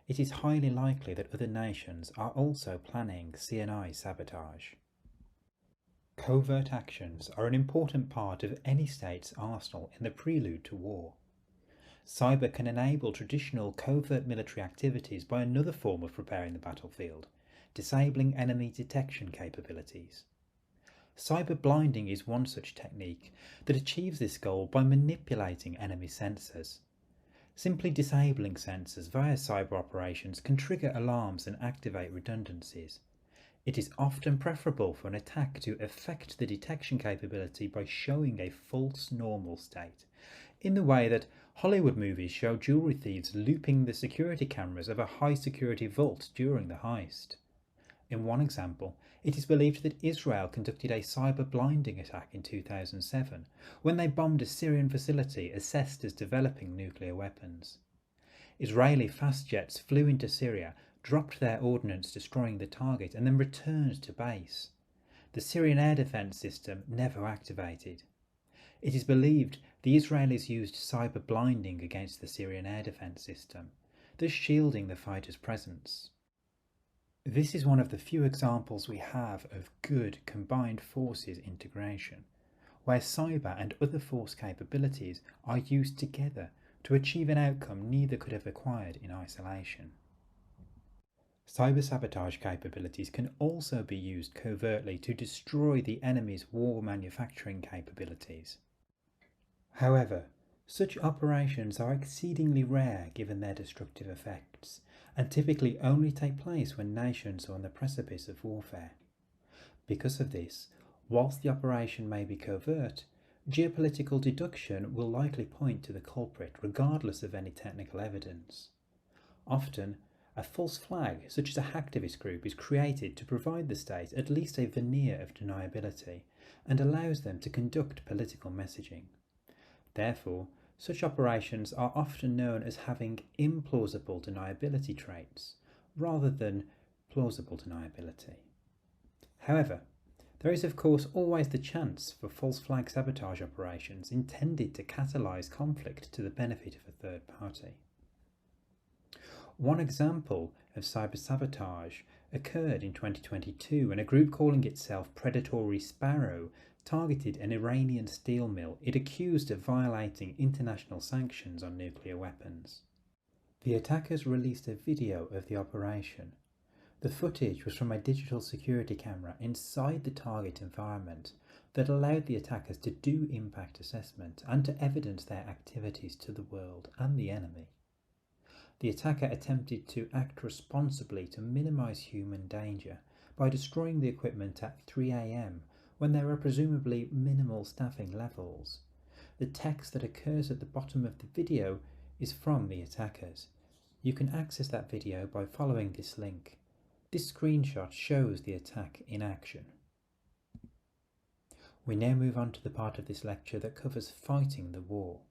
It is highly likely that other nations are also planning CNI sabotage. Covert actions are an important part of any state's arsenal in the prelude to war. Cyber can enable traditional covert military activities by another form of preparing the battlefield, disabling enemy detection capabilities. Cyber blinding is one such technique that achieves this goal by manipulating enemy sensors. Simply disabling sensors via cyber operations can trigger alarms and activate redundancies. It is often preferable for an attack to affect the detection capability by showing a false normal state, in the way that Hollywood movies show jewelry thieves looping the security cameras of a high security vault during the heist. In one example, it is believed that Israel conducted a cyber blinding attack in 2007 when they bombed a Syrian facility assessed as developing nuclear weapons. Israeli fast jets flew into Syria, dropped their ordnance destroying the target and then returned to base. The Syrian air defense system never activated. It is believed the Israelis used cyber blinding against the Syrian air defense system, thus shielding the fighters' presence. This is one of the few examples we have of good combined forces integration, where cyber and other force capabilities are used together to achieve an outcome neither could have acquired in isolation. Cyber sabotage capabilities can also be used covertly to destroy the enemy's war manufacturing capabilities. However, such operations are exceedingly rare given their destructive effects, and typically only take place when nations are on the precipice of warfare. Because of this, whilst the operation may be covert, geopolitical deduction will likely point to the culprit regardless of any technical evidence. Often, a false flag, such as a hacktivist group, is created to provide the state at least a veneer of deniability and allows them to conduct political messaging. Therefore, such operations are often known as having implausible deniability traits, rather than plausible deniability. However, there is of course always the chance for false flag sabotage operations intended to catalyse conflict to the benefit of a third party. One example of cyber sabotage occurred in 2022 when a group calling itself Predatory Sparrow targeted an Iranian steel mill it accused of violating international sanctions on nuclear weapons. The attackers released a video of the operation. The footage was from a digital security camera inside the target environment that allowed the attackers to do impact assessment and to evidence their activities to the world and the enemy. The attacker attempted to act responsibly to minimise human danger by destroying the equipment at 3 AM when there are presumably minimal staffing levels. The text that occurs at the bottom of the video is from the attackers. You can access that video by following this link. This screenshot shows the attack in action. We now move on to the part of this lecture that covers fighting the war.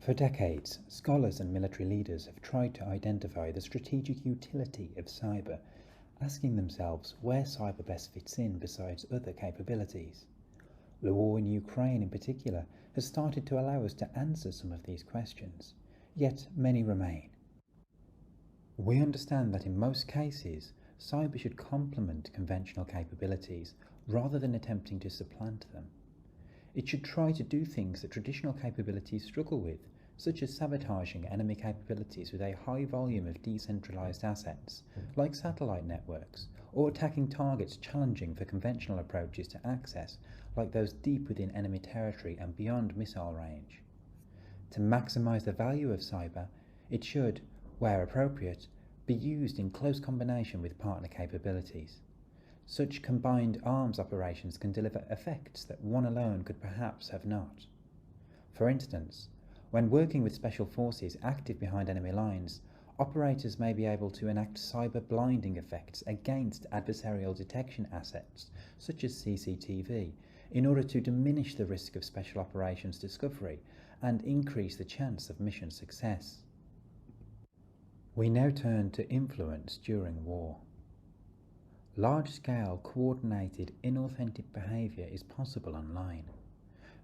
For decades, scholars and military leaders have tried to identify the strategic utility of cyber, asking themselves where cyber best fits in besides other capabilities. The war in Ukraine in particular has started to allow us to answer some of these questions, yet many remain. We understand that in most cases, cyber should complement conventional capabilities rather than attempting to supplant them. It should try to do things that traditional capabilities struggle with, such as sabotaging enemy capabilities with a high volume of decentralized assets, like satellite networks, or attacking targets challenging for conventional approaches to access, like those deep within enemy territory and beyond missile range. To maximize the value of cyber, it should, where appropriate, be used in close combination with partner capabilities. Such combined arms operations can deliver effects that one alone could perhaps have not. For instance, when working with special forces active behind enemy lines, operators may be able to enact cyber blinding effects against adversarial detection assets, such as CCTV, in order to diminish the risk of special operations discovery and increase the chance of mission success. We now turn to influence during war. Large-scale, coordinated, inauthentic behaviour is possible online.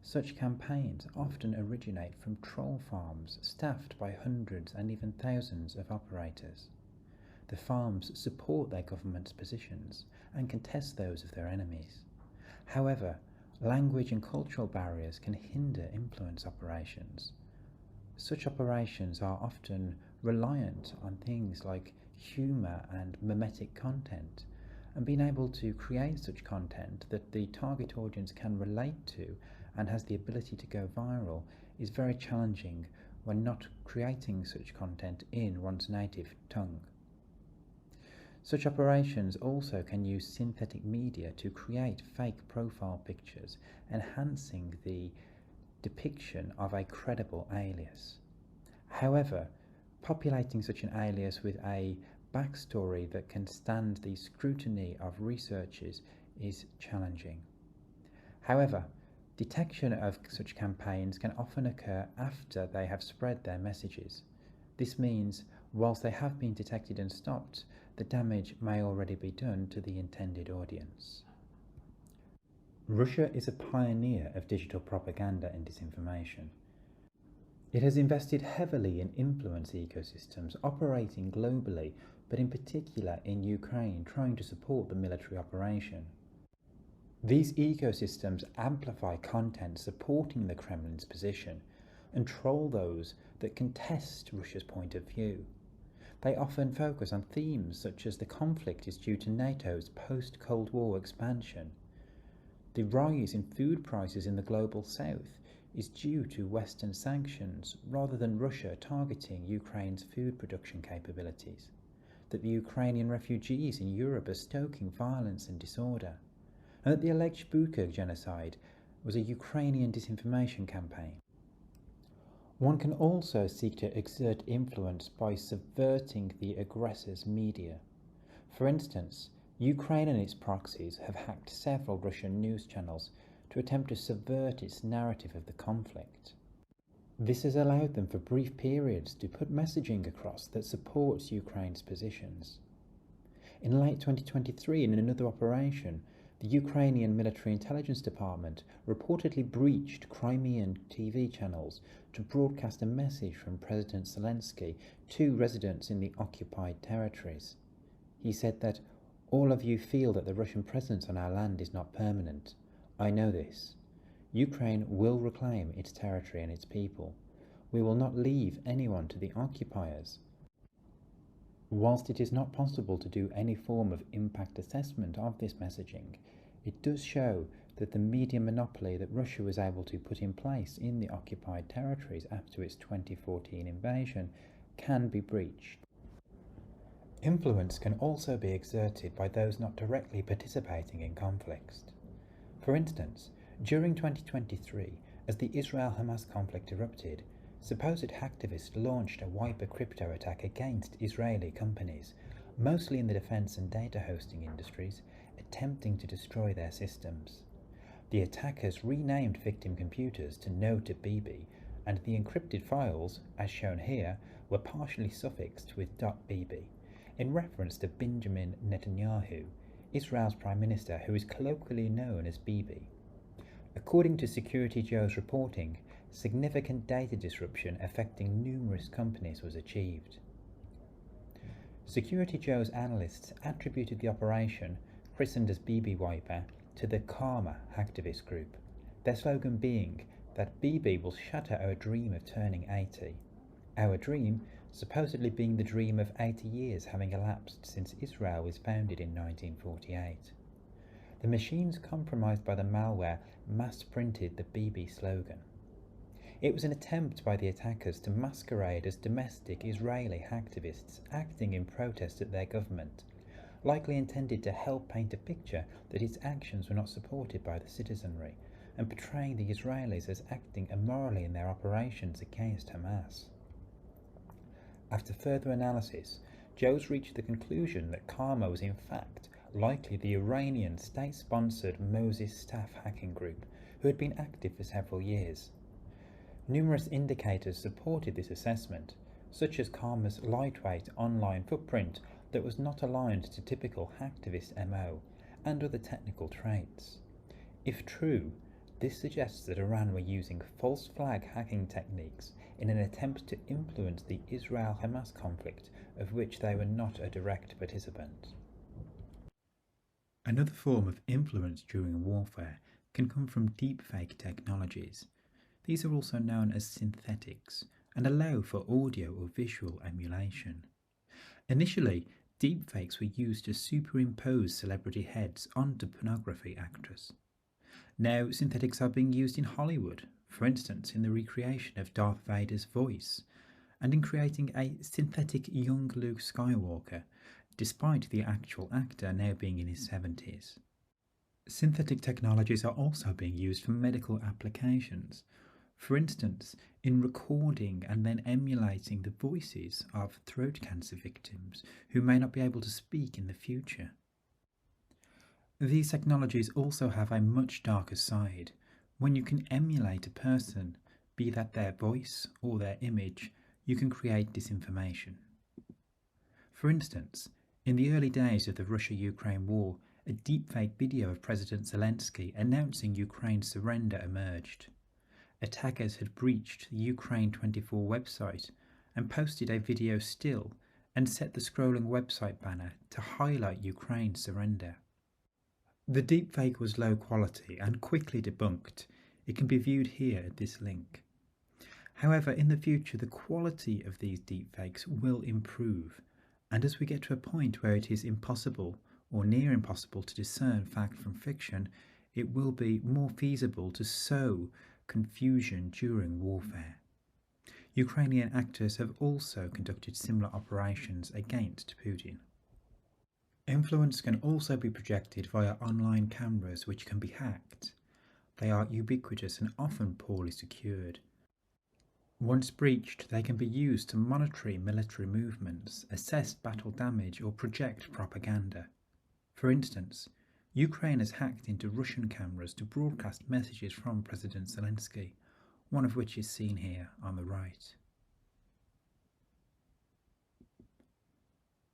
Such campaigns often originate from troll farms staffed by hundreds and even thousands of operators. The farms support their government's positions and contest those of their enemies. However, language and cultural barriers can hinder influence operations. Such operations are often reliant on things like humour and mimetic content, and being able to create such content that the target audience can relate to and has the ability to go viral is very challenging when not creating such content in one's native tongue. Such operations also can use synthetic media to create fake profile pictures, enhancing the depiction of a credible alias. However, populating such an alias with a backstory that can stand the scrutiny of researchers is challenging. However, detection of such campaigns can often occur after they have spread their messages. This means, whilst they have been detected and stopped, the damage may already be done to the intended audience. Russia is a pioneer of digital propaganda and disinformation. It has invested heavily in influence ecosystems operating globally, but in particular in Ukraine, trying to support the military operation. These ecosystems amplify content supporting the Kremlin's position and troll those that contest Russia's point of view. They often focus on themes such as the conflict is due to NATO's post-Cold War expansion. The rise in food prices in the global south is due to Western sanctions rather than Russia targeting Ukraine's food production capabilities. That the Ukrainian refugees in Europe are stoking violence and disorder, and that the alleged Bucha genocide was a Ukrainian disinformation campaign. One can also seek to exert influence by subverting the aggressor's media. For instance, Ukraine and its proxies have hacked several Russian news channels to attempt to subvert its narrative of the conflict. This has allowed them for brief periods to put messaging across that supports Ukraine's positions. In late 2023, in another operation, the Ukrainian Military Intelligence Department reportedly breached Crimean TV channels to broadcast a message from President Zelensky to residents in the occupied territories. He said that, "All of you feel that the Russian presence on our land is not permanent. I know this. Ukraine will reclaim its territory and its people. We will not leave anyone to the occupiers." Whilst it is not possible to do any form of impact assessment of this messaging, it does show that the media monopoly that Russia was able to put in place in the occupied territories after its 2014 invasion can be breached. Influence can also be exerted by those not directly participating in conflicts. For instance, during 2023, as the Israel-Hamas conflict erupted, supposed hacktivists launched a wiper crypto attack against Israeli companies, mostly in the defense and data hosting industries, attempting to destroy their systems. The attackers renamed victim computers to No to Bibi and the encrypted files, as shown here, were partially suffixed with .bb, in reference to Benjamin Netanyahu, Israel's Prime Minister, who is colloquially known as Bibi. According to Security Joe's reporting, significant data disruption affecting numerous companies was achieved. Security Joe's analysts attributed the operation, christened as Bibi Wiper, to the Karma hacktivist group, their slogan being that Bibi will shatter our dream of turning 80. Our dream supposedly being the dream of 80 years having elapsed since Israel was founded in 1948. The machines compromised by the malware mass-printed the Bibi slogan. It was an attempt by the attackers to masquerade as domestic Israeli hacktivists acting in protest at their government, likely intended to help paint a picture that its actions were not supported by the citizenry, and portraying the Israelis as acting immorally in their operations against Hamas. After further analysis, Joes reached the conclusion that Karma was in fact likely the Iranian state-sponsored Moses staff hacking group who had been active for several years. Numerous indicators supported this assessment, such as Karma's lightweight online footprint that was not aligned to typical hacktivist MO, and other technical traits. If true, this suggests that Iran were using false flag hacking techniques in an attempt to influence the Israel-Hamas conflict, of which they were not a direct participant. Another form of influence during warfare can come from deepfake technologies. These are also known as synthetics and allow for audio or visual emulation. Initially, deepfakes were used to superimpose celebrity heads onto pornography actors. Now, synthetics are being used in Hollywood, for instance in the recreation of Darth Vader's voice, and in creating a synthetic young Luke Skywalker, despite the actual actor now being in his 70s. Synthetic technologies are also being used for medical applications, for instance in recording and then emulating the voices of throat cancer victims who may not be able to speak in the future. These technologies also have a much darker side. When you can emulate a person, be that their voice or their image, you can create disinformation. For instance, in the early days of the Russia-Ukraine war, a deepfake video of President Zelensky announcing Ukraine's surrender emerged. Attackers had breached the Ukraine 24 website and posted a video still and set the scrolling website banner to highlight Ukraine's surrender. The deepfake was low quality and quickly debunked. It can be viewed here at this link. However, in the future, the quality of these deepfakes will improve, and as we get to a point where it is impossible or near impossible to discern fact from fiction, it will be more feasible to sow confusion during warfare. Ukrainian actors have also conducted similar operations against Putin. Influence can also be projected via online cameras which can be hacked. They are ubiquitous and often poorly secured. Once breached, they can be used to monitor military movements, assess battle damage, or project propaganda. For instance, Ukraine has hacked into Russian cameras to broadcast messages from President Zelensky, one of which is seen here on the right.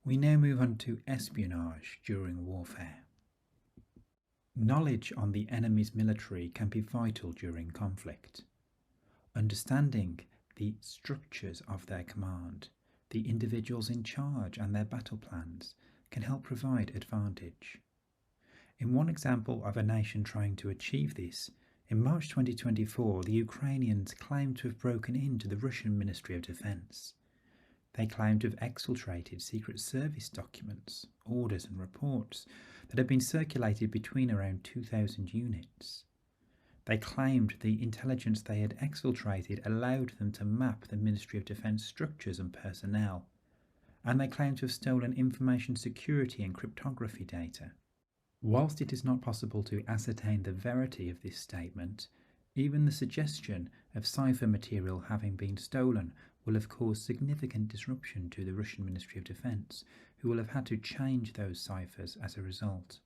We now move on to espionage during warfare. Knowledge on the enemy's military can be vital during conflict. Understanding the structures of their command, the individuals in charge and their battle plans can help provide advantage. In one example of a nation trying to achieve this, in March 2024, the Ukrainians claimed to have broken into the Russian Ministry of Defense. They claimed to have exfiltrated Secret Service documents, orders and reports that had been circulated between around 2,000 units. They claimed the intelligence they had exfiltrated allowed them to map the Ministry of Defense structures and personnel, and they claimed to have stolen information security and cryptography data. Whilst it is not possible to ascertain the verity of this statement, even the suggestion of cipher material having been stolen will have caused significant disruption to the Russian Ministry of Defense, who will have had to change those ciphers as a result.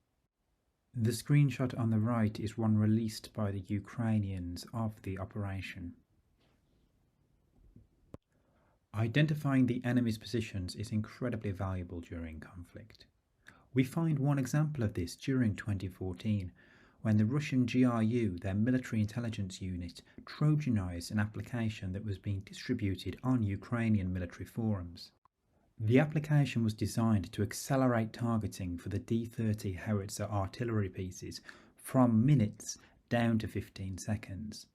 The screenshot on the right is one released by the Ukrainians of the operation. Identifying the enemy's positions is incredibly valuable during conflict. We find one example of this during 2014, when the Russian GRU, their military intelligence unit, Trojanized an application that was being distributed on Ukrainian military forums. The application was designed to accelerate targeting for the D-30 howitzer artillery pieces from minutes down to 15 seconds.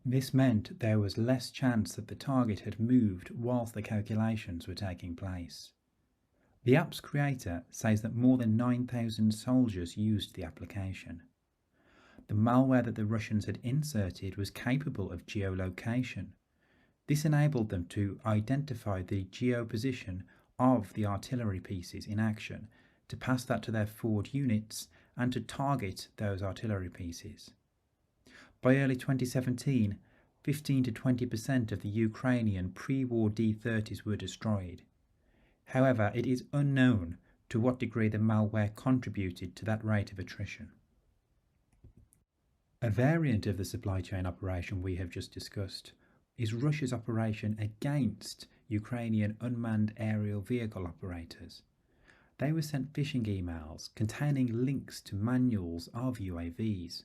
This meant there was less chance that the target had moved whilst the calculations were taking place. The app's creator says that more than 9,000 soldiers used the application. The malware that the Russians had inserted was capable of geolocation. This enabled them to identify the geoposition of the artillery pieces in action, to pass that to their forward units, and to target those artillery pieces. By early 2017, 15 to 20% of the Ukrainian pre-war D-30s were destroyed. However, it is unknown to what degree the malware contributed to that rate of attrition. A variant of the supply chain operation we have just discussed is Russia's operation against Ukrainian unmanned aerial vehicle operators. They were sent phishing emails containing links to manuals of UAVs.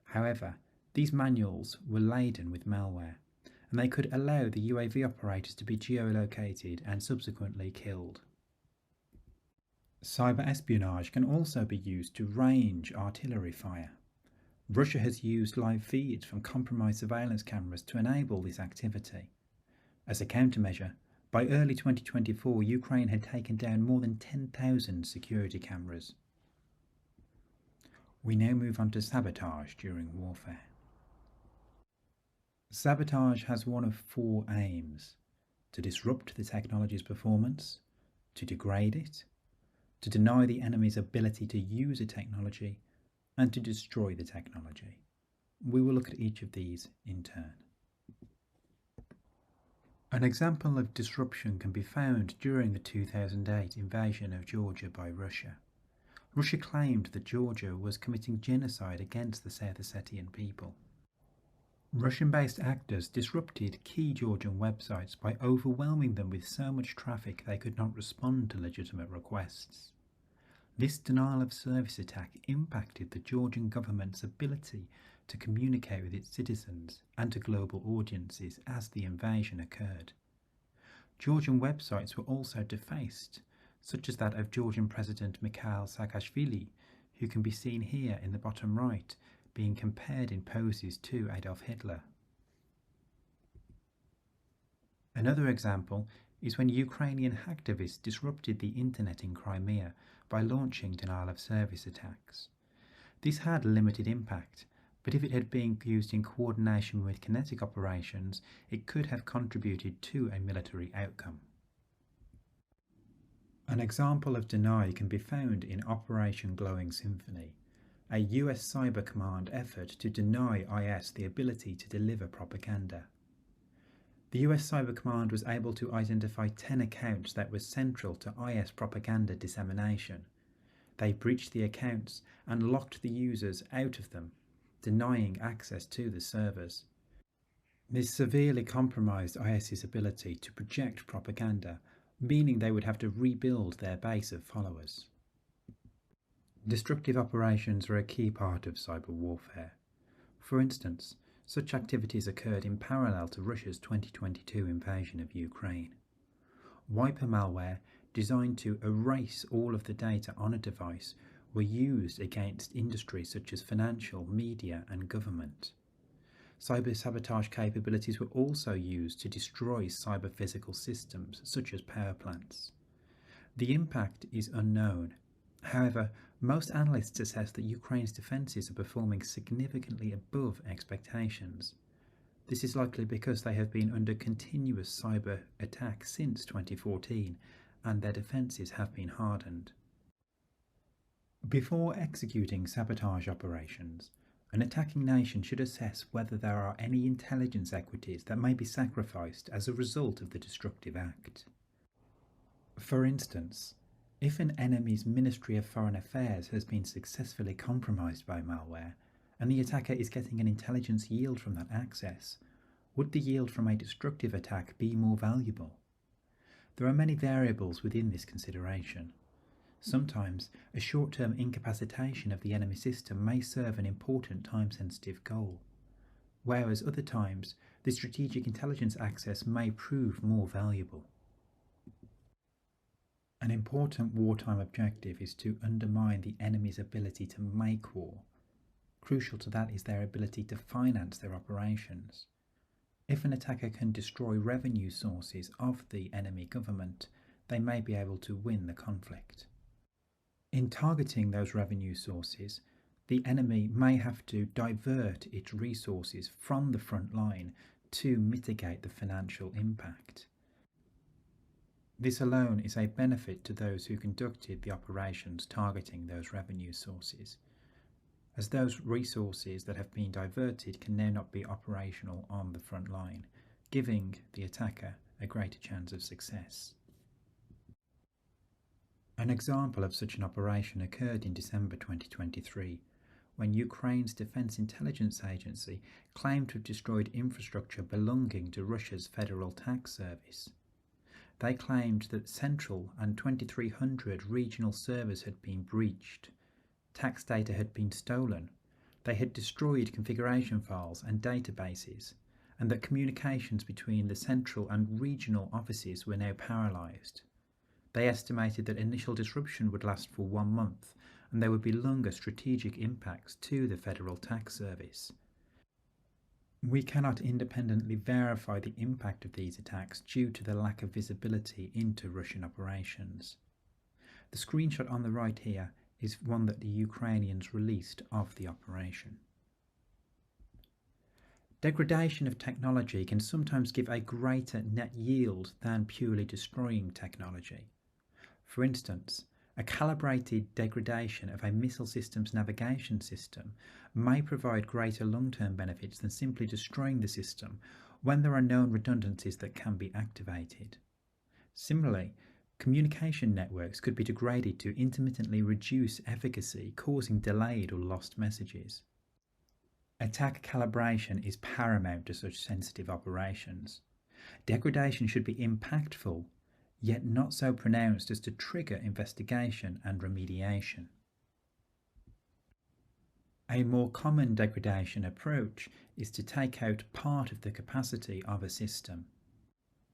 However, these manuals were laden with malware, and they could allow the UAV operators to be geolocated and subsequently killed. Cyber espionage can also be used to range artillery fire. Russia has used live feeds from compromised surveillance cameras to enable this activity. As a countermeasure, by early 2024, Ukraine had taken down more than 10,000 security cameras. We now move on to sabotage during warfare. Sabotage has one of four aims: to disrupt the technology's performance, to degrade it, to deny the enemy's ability to use a technology, and to destroy the technology. We will look at each of these in turn. An example of disruption can be found during the 2008 invasion of Georgia by Russia. Russia claimed that Georgia was committing genocide against the South Ossetian people. Russian-based actors disrupted key Georgian websites by overwhelming them with so much traffic they could not respond to legitimate requests. This denial of service attack impacted the Georgian government's ability to communicate with its citizens and to global audiences as the invasion occurred. Georgian websites were also defaced, such as that of Georgian President Mikhail Saakashvili, who can be seen here in the bottom right, being compared in poses to Adolf Hitler. Another example is when Ukrainian hacktivists disrupted the internet in Crimea by launching denial of service attacks. This had limited impact, but if it had been used in coordination with kinetic operations, it could have contributed to a military outcome. An example of deny can be found in Operation Glowing Symphony, a US Cyber Command effort to deny IS the ability to deliver propaganda. The US Cyber Command was able to identify 10 accounts that were central to IS propaganda dissemination. They breached the accounts and locked the users out of them, denying access to the servers. This severely compromised IS's ability to project propaganda, meaning they would have to rebuild their base of followers. Destructive operations are a key part of cyber warfare. For instance, such activities occurred in parallel to Russia's 2022 invasion of Ukraine. Wiper malware, designed to erase all of the data on a device, were used against industries such as financial, media, and government. Cyber sabotage capabilities were also used to destroy cyber physical systems such as power plants. The impact is unknown. However, most analysts assess that Ukraine's defences are performing significantly above expectations. This is likely because they have been under continuous cyber attack since 2014, and their defences have been hardened. Before executing sabotage operations, an attacking nation should assess whether there are any intelligence equities that may be sacrificed as a result of the destructive act. For instance, if an enemy's Ministry of Foreign Affairs has been successfully compromised by malware, and the attacker is getting an intelligence yield from that access, Would the yield from a destructive attack be more valuable? There are many variables within this consideration. Sometimes a short-term incapacitation of the enemy system may serve an important time-sensitive goal, whereas other times the strategic intelligence access may prove more valuable. An important wartime objective is to undermine the enemy's ability to make war. Crucial to that is their ability to finance their operations. If an attacker can destroy revenue sources of the enemy government, they may be able to win the conflict. In targeting those revenue sources, the enemy may have to divert its resources from the front line to mitigate the financial impact. This alone is a benefit to those who conducted the operations targeting those revenue sources, as those resources that have been diverted can now not be operational on the front line, giving the attacker a greater chance of success. An example of such an operation occurred in December 2023, when Ukraine's Defense Intelligence Agency claimed to have destroyed infrastructure belonging to Russia's Federal Tax Service. They claimed that central and 2,300 regional servers had been breached. Tax data had been stolen, they had destroyed configuration files and databases, and that communications between the central and regional offices were now paralysed. They estimated that initial disruption would last for 1 month, and there would be longer strategic impacts to the Federal Tax Service. We cannot independently verify the impact of these attacks due to the lack of visibility into Russian operations. The screenshot on the right here is one that the Ukrainians released of the operation. Degradation of technology can sometimes give a greater net yield than purely destroying technology. For instance, a calibrated degradation of a missile system's navigation system may provide greater long-term benefits than simply destroying the system when there are known redundancies that can be activated. Similarly, communication networks could be degraded to intermittently reduce efficacy, causing delayed or lost messages. Attack calibration is paramount to such sensitive operations. Degradation should be impactful, yet not so pronounced as to trigger investigation and remediation. A more common degradation approach is to take out part of the capacity of a system.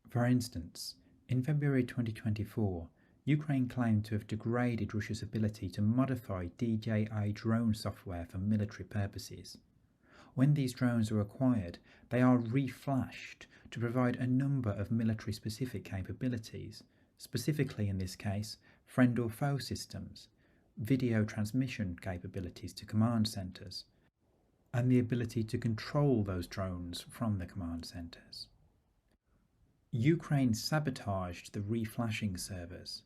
For instance, in February 2024, Ukraine claimed to have degraded Russia's ability to modify DJI drone software for military purposes. When these drones are acquired, they are reflashed to provide a number of military-specific capabilities, specifically in this case, friend or foe systems, video transmission capabilities to command centres, and the ability to control those drones from the command centres. Ukraine sabotaged the reflashing servers.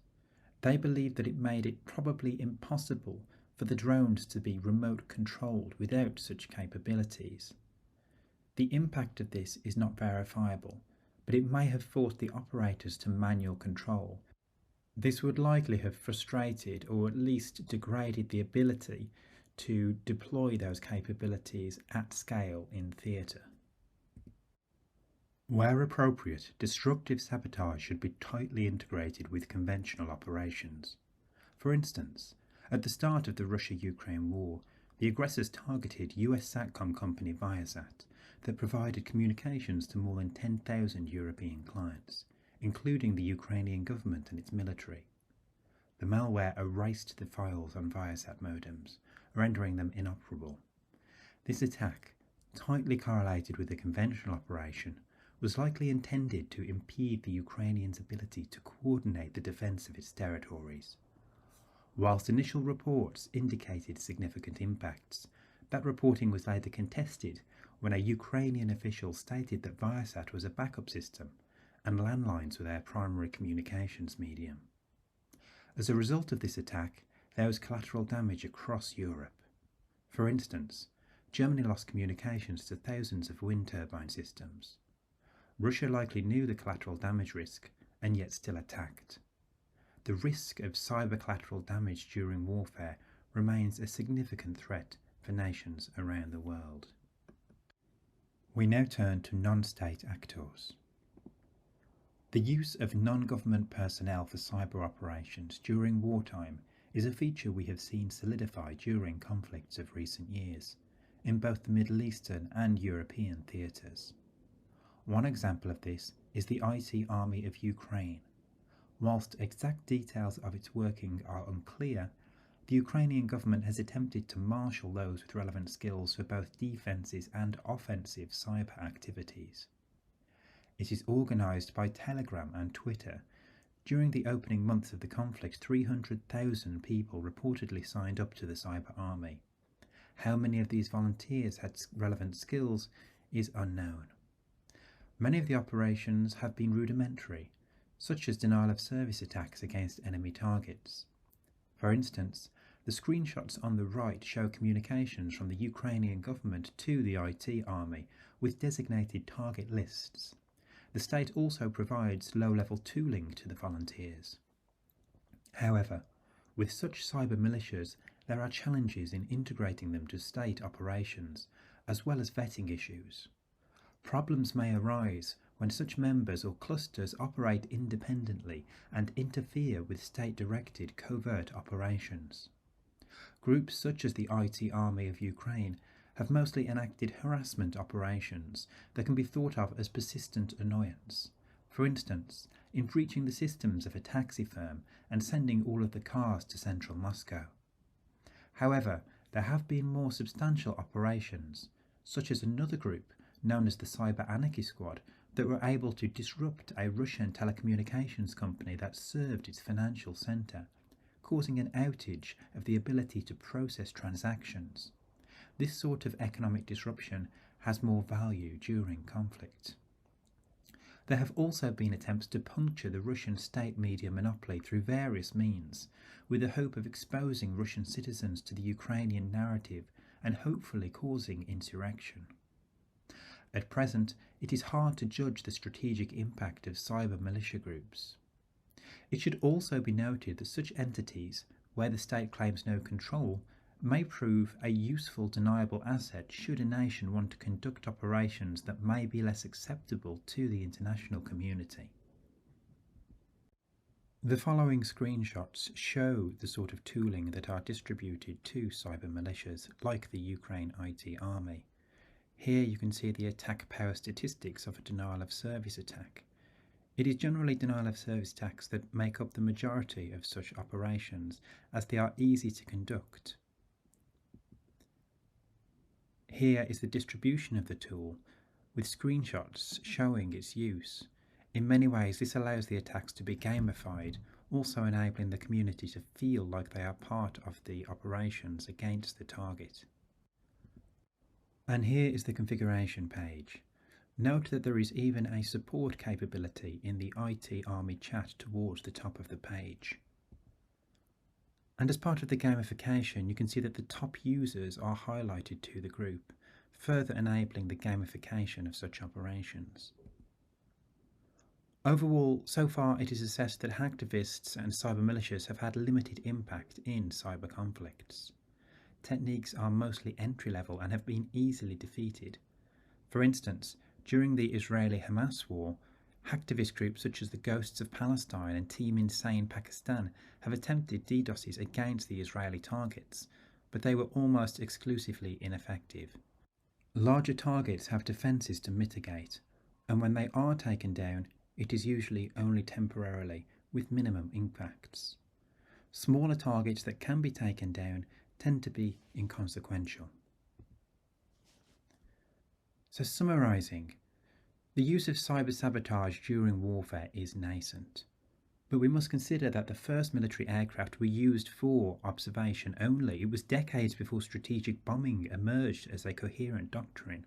They believed that it made it probably impossible for the drones to be remote controlled without such capabilities. The impact of this is not verifiable, but it may have forced the operators to manual control. This would likely have frustrated or at least degraded the ability to deploy those capabilities at scale in theatre. Where appropriate, destructive sabotage should be tightly integrated with conventional operations. For instance, at the start of the Russia-Ukraine war, the aggressors targeted US Satcom company Viasat that provided communications to more than 10,000 European clients, including the Ukrainian government and its military. The malware erased the files on Viasat modems, rendering them inoperable. This attack, tightly correlated with a conventional operation, was likely intended to impede the Ukrainians' ability to coordinate the defence of its territories. Whilst initial reports indicated significant impacts, that reporting was later contested when a Ukrainian official stated that Viasat was a backup system and landlines were their primary communications medium. As a result of this attack, there was collateral damage across Europe. For instance, Germany lost communications to thousands of wind turbine systems. Russia likely knew the collateral damage risk and yet still attacked. The risk of cyber collateral damage during warfare remains a significant threat for nations around the world. We now turn to non-state actors. The use of non-government personnel for cyber operations during wartime is a feature we have seen solidify during conflicts of recent years, in both the Middle Eastern and European theatres. One example of this is the IT Army of Ukraine. Whilst exact details of its working are unclear, the Ukrainian government has attempted to marshal those with relevant skills for both defences and offensive cyber activities. It is organised by Telegram and Twitter. During the opening months of the conflict, 300,000 people reportedly signed up to the cyber army. How many of these volunteers had relevant skills is unknown. Many of the operations have been rudimentary, such as denial of service attacks against enemy targets. For instance, the screenshots on the right show communications from the Ukrainian government to the IT army with designated target lists. The state also provides low-level tooling to the volunteers. However, with such cyber militias, there are challenges in integrating them to state operations, as well as vetting issues. Problems may arise when such members or clusters operate independently and interfere with state-directed covert operations. Groups such as the IT Army of Ukraine have mostly enacted harassment operations that can be thought of as persistent annoyance. For instance, in breaching the systems of a taxi firm and sending all of the cars to central Moscow. However, there have been more substantial operations, such as another group known as the Cyber Anarchy Squad, that were able to disrupt a Russian telecommunications company that served its financial centre, causing an outage of the ability to process transactions. This sort of economic disruption has more value during conflict. There have also been attempts to puncture the Russian state media monopoly through various means, with the hope of exposing Russian citizens to the Ukrainian narrative and hopefully causing insurrection. At present, it is hard to judge the strategic impact of cyber militia groups. It should also be noted that such entities, where the state claims no control, may prove a useful deniable asset should a nation want to conduct operations that may be less acceptable to the international community. The following screenshots show the sort of tooling that are distributed to cyber militias like the Ukraine IT Army. Here you can see the attack power statistics of a denial of service attack. It is generally denial of service attacks that make up the majority of such operations, as they are easy to conduct. Here is the distribution of the tool, with screenshots showing its use. In many ways, this allows the attacks to be gamified, also enabling the community to feel like they are part of the operations against the target. And here is the configuration page. Note that there is even a support capability in the IT Army chat towards the top of the page. And as part of the gamification, you can see that the top users are highlighted to the group, further enabling the gamification of such operations. Overall, so far it is assessed that hacktivists and cyber militias have had limited impact in cyber conflicts. Techniques are mostly entry-level and have been easily defeated. For instance, during the Israeli-Hamas war, hacktivist groups such as the Ghosts of Palestine and Team Insane Pakistan have attempted DDoSes against the Israeli targets, but they were almost exclusively ineffective. Larger targets have defences to mitigate, and when they are taken down, it is usually only temporarily, with minimum impacts. Smaller targets that can be taken down tend to be inconsequential. So summarising, the use of cyber sabotage during warfare is nascent, but we must consider that the first military aircraft were used for observation only. It was decades before strategic bombing emerged as a coherent doctrine.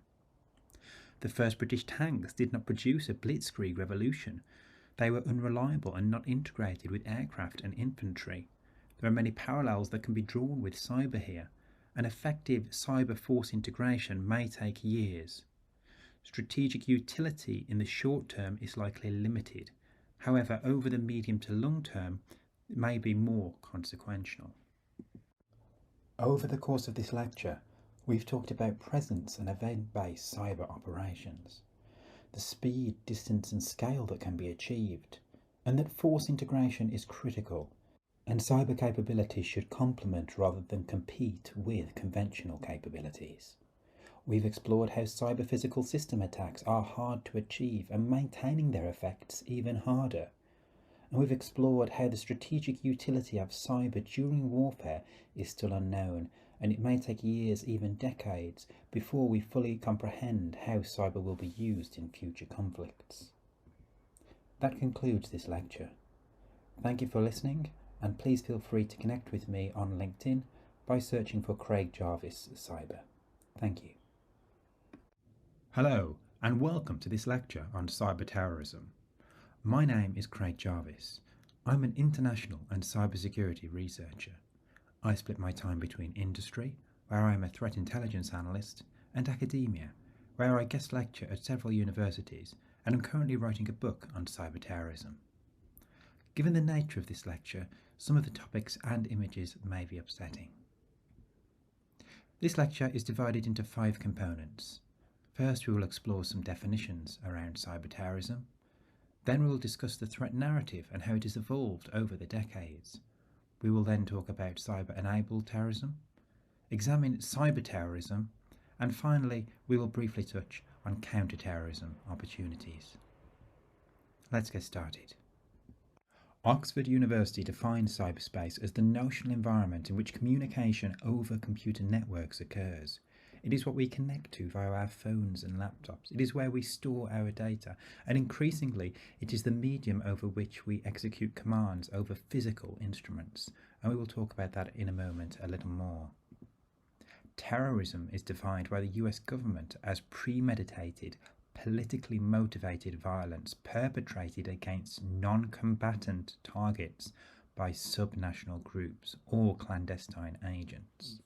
The first British tanks did not produce a blitzkrieg revolution. They were unreliable and not integrated with aircraft and infantry. There are many parallels that can be drawn with cyber here. An effective cyber force integration may take years. Strategic utility in the short term is likely limited. However, over the medium to long term, it may be more consequential. Over the course of this lecture, We've talked about presence and event-based cyber operations, the speed, distance and scale that can be achieved, and that force integration is critical, and cyber capabilities should complement rather than compete with conventional capabilities. We've explored how cyber-physical system attacks are hard to achieve and maintaining their effects even harder. And we've explored how the strategic utility of cyber during warfare is still unknown, and it may take years, even decades, before we fully comprehend how cyber will be used in future conflicts. That concludes this lecture. Thank you for listening, and please feel free to connect with me on LinkedIn by searching for Craig Jarvis Cyber. Thank you. Hello, and welcome to this lecture on cyber terrorism. My name is Craig Jarvis. I'm an international and cybersecurity researcher. I split my time between industry, where I am a threat intelligence analyst, and academia, where I guest lecture at several universities and am currently writing a book on cyber terrorism. Given the nature of this lecture, some of the topics and images may be upsetting. This lecture is divided into 5 components. First, we will explore some definitions around cyber terrorism. Then we will discuss the threat narrative and how it has evolved over the decades. We will then talk about cyber-enabled terrorism, examine cyber terrorism, and finally we will briefly touch on counter-terrorism opportunities. Let's get started. Oxford University defines cyberspace as the notional environment in which communication over computer networks occurs. It is what we connect to via our phones and laptops. It is where we store our data, and increasingly it is the medium over which we execute commands over physical instruments, and we will talk about that in a moment a little more. Terrorism is defined by the US government as premeditated, politically motivated violence perpetrated against non-combatant targets by subnational groups or clandestine agents.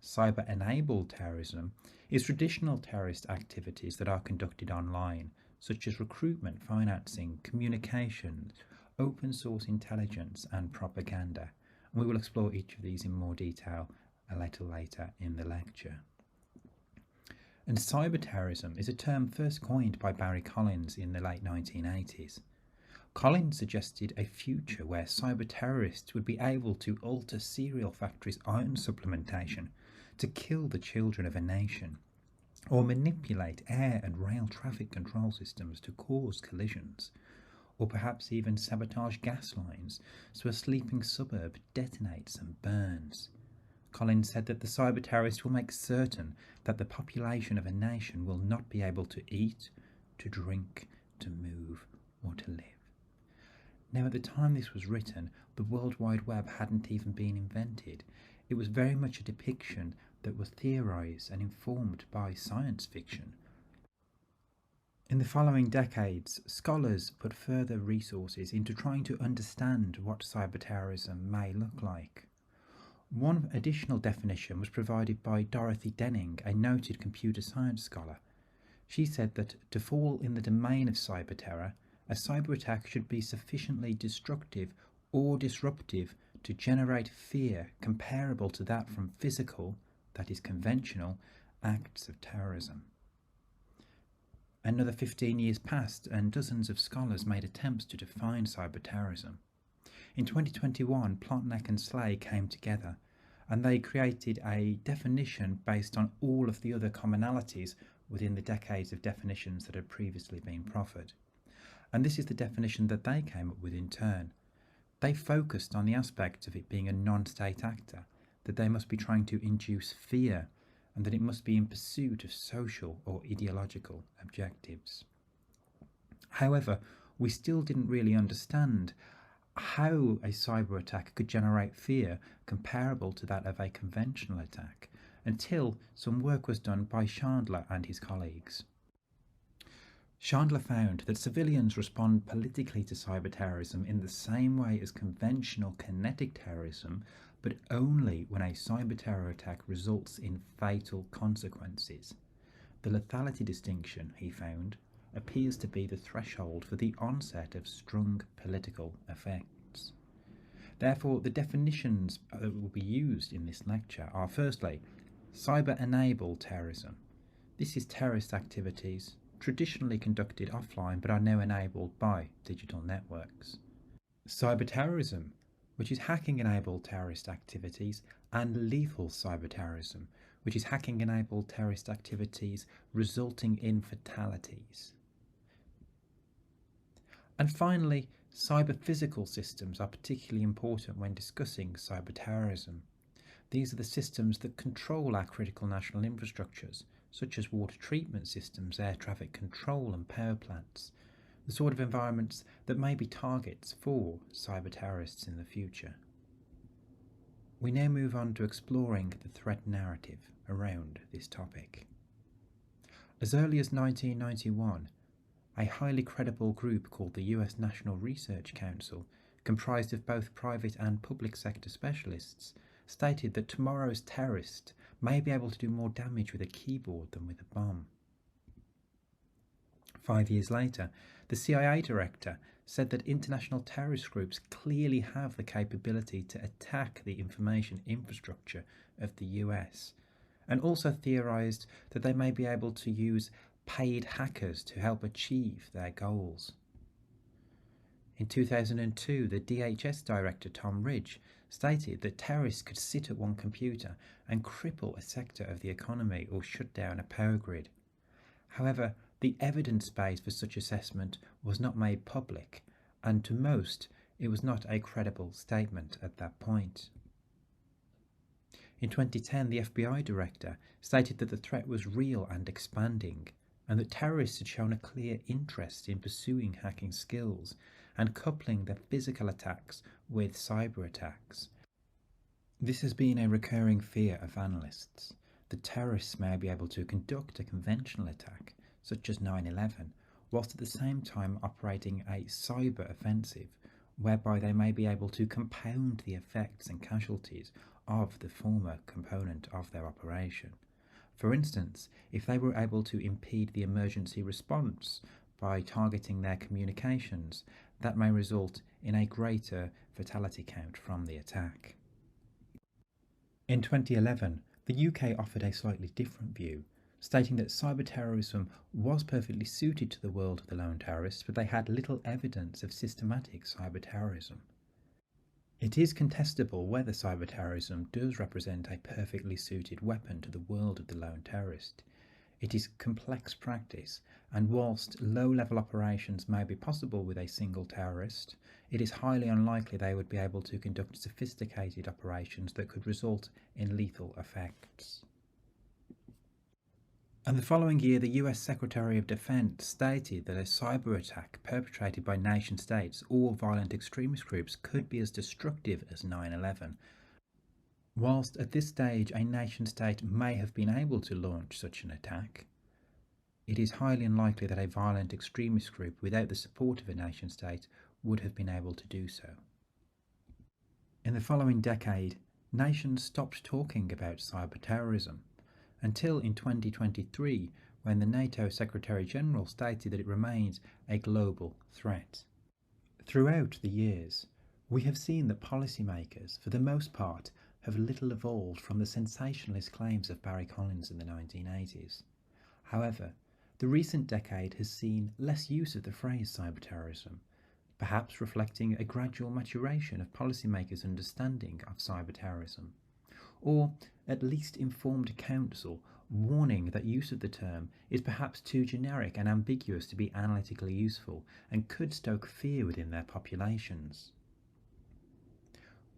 Cyber-enabled terrorism is traditional terrorist activities that are conducted online, such as recruitment, financing, communications, open source intelligence and propaganda. And we will explore each of these in more detail a little later in the lecture. And cyber-terrorism is a term first coined by Barry Collins in the late 1980s. Collins suggested a future where cyber-terrorists would be able to alter cereal factories' iron supplementation to kill the children of a nation, or manipulate air and rail traffic control systems to cause collisions, or perhaps even sabotage gas lines so a sleeping suburb detonates and burns. Collins said that the cyber terrorist will make certain that the population of a nation will not be able to eat, to drink, to move, or to live. Now, at the time this was written, the World Wide Web hadn't even been invented. It was very much a depiction that was theorised and informed by science fiction. In the following decades, scholars put further resources into trying to understand what cyberterrorism may look like. One additional definition was provided by Dorothy Denning, a noted computer science scholar. She said that to fall in the domain of cyber terror, a cyber attack should be sufficiently destructive or disruptive to generate fear comparable to that from physical, that is conventional, acts of terrorism. Another 15 years passed and dozens of scholars made attempts to define cyber terrorism. In 2021, Plotnick and Slay came together and they created a definition based on all of the other commonalities within the decades of definitions that had previously been proffered. And this is the definition that they came up with in turn. They focused on the aspect of it being a non-state actor, that they must be trying to induce fear, and that it must be in pursuit of social or ideological objectives. However, we still didn't really understand how a cyber attack could generate fear comparable to that of a conventional attack, until some work was done by Chandler and his colleagues. Chandler found that civilians respond politically to cyber terrorism in the same way as conventional kinetic terrorism, but only when a cyber terror attack results in fatal consequences. The lethality distinction, he found, appears to be the threshold for the onset of strong political effects. Therefore, the definitions that will be used in this lecture are, firstly, Cyber-enabled terrorism. This is terrorist activities traditionally conducted offline but are now enabled by digital networks. Cyber-terrorism, which is hacking-enabled terrorist activities, and lethal cyber-terrorism, which is hacking-enabled terrorist activities resulting in fatalities. And finally, cyber-physical systems are particularly important when discussing cyber-terrorism. These are the systems that control our critical national infrastructures, such as water treatment systems, air traffic control and power plants, the sort of environments that may be targets for cyber-terrorists in the future. We now move on to exploring the threat narrative around this topic. As early as 1991, a highly credible group called the US National Research Council, comprised of both private and public sector specialists, stated that tomorrow's terrorist may be able to do more damage with a keyboard than with a bomb. 5 years later, the CIA director said that international terrorist groups clearly have the capability to attack the information infrastructure of the US, and also theorized that they may be able to use paid hackers to help achieve their goals. In 2002, the DHS director Tom Ridge stated that terrorists could sit at one computer and cripple a sector of the economy or shut down a power grid. However, the evidence base for such assessment was not made public, and to most, it was not a credible statement at that point. In 2010, the FBI director stated that the threat was real and expanding, and that terrorists had shown a clear interest in pursuing hacking skills and coupling their physical attacks with cyber attacks. This has been a recurring fear of analysts, that terrorists may be able to conduct a conventional attack, such as 9/11, whilst at the same time operating a cyber offensive, whereby they may be able to compound the effects and casualties of the former component of their operation. For instance, if they were able to impede the emergency response by targeting their communications, that may result in a greater fatality count from the attack. In 2011, the UK offered a slightly different view, stating that cyber-terrorism was perfectly suited to the world of the lone terrorists, but they had little evidence of systematic cyber-terrorism. It is contestable whether cyber-terrorism does represent a perfectly suited weapon to the world of the lone terrorist. It is complex practice, and whilst low-level operations may be possible with a single terrorist, it is highly unlikely they would be able to conduct sophisticated operations that could result in lethal effects. And the following year, the US Secretary of Defense stated that a cyber attack perpetrated by nation states or violent extremist groups could be as destructive as 9/11. Whilst at this stage a nation state may have been able to launch such an attack, it is highly unlikely that a violent extremist group without the support of a nation state would have been able to do so. In the following decade, nations stopped talking about cyber terrorism, until in 2023, when the NATO Secretary General stated that it remains a global threat. Throughout the years, we have seen that policymakers, for the most part, have little evolved from the sensationalist claims of Barry Collins in the 1980s. However, the recent decade has seen less use of the phrase cyberterrorism, perhaps reflecting a gradual maturation of policymakers' understanding of cyberterrorism, or at least informed counsel warning that use of the term is perhaps too generic and ambiguous to be analytically useful and could stoke fear within their populations.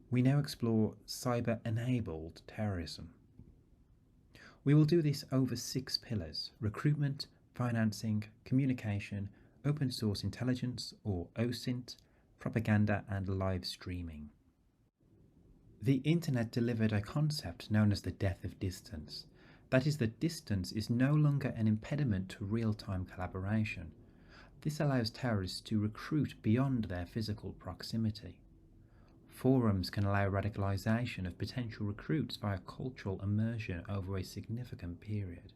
We now explore cyber-enabled terrorism. We will do this over 6 pillars: recruitment, financing, communication, open source intelligence or OSINT, propaganda and live streaming. The internet delivered a concept known as the death of distance. That is, that distance is no longer an impediment to real-time collaboration. This allows terrorists to recruit beyond their physical proximity. Forums can allow radicalization of potential recruits via cultural immersion over a significant period.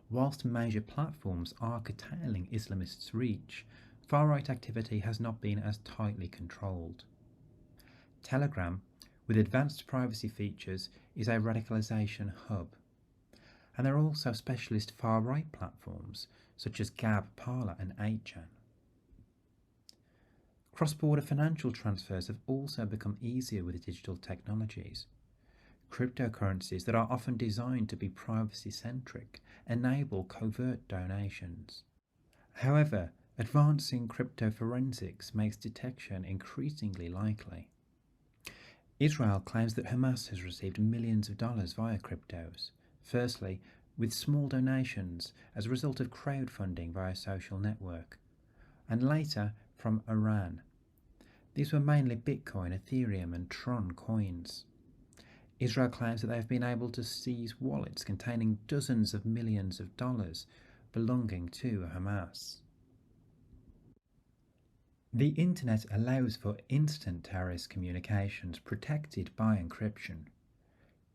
Whilst major platforms are curtailing Islamists' reach, far-right activity has not been as tightly controlled. Telegram, with advanced privacy features, is a radicalisation hub. And there are also specialist far-right platforms such as Gab, Parler and 8chan. Cross-border financial transfers have also become easier with digital technologies. Cryptocurrencies that are often designed to be privacy-centric enable covert donations. However, advancing crypto forensics makes detection increasingly likely. Israel claims that Hamas has received millions of dollars via cryptos, firstly with small donations as a result of crowdfunding via social network, and later from Iran. These were mainly Bitcoin, Ethereum and Tron coins. Israel claims that they have been able to seize wallets containing dozens of millions of dollars belonging to Hamas. The internet allows for instant terrorist communications protected by encryption.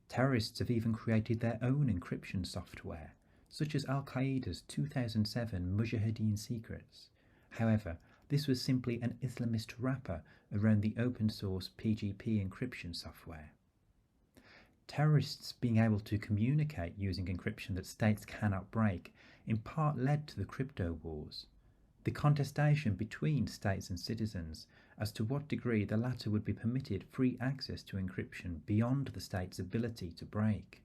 Terrorists have even created their own encryption software, such as Al-Qaeda's 2007 Mujahideen Secrets. However, this was simply an Islamist wrapper around the open-source PGP encryption software. Terrorists being able to communicate using encryption that states cannot break in part led to the crypto wars. The contestation between states and citizens as to what degree the latter would be permitted free access to encryption beyond the state's ability to break.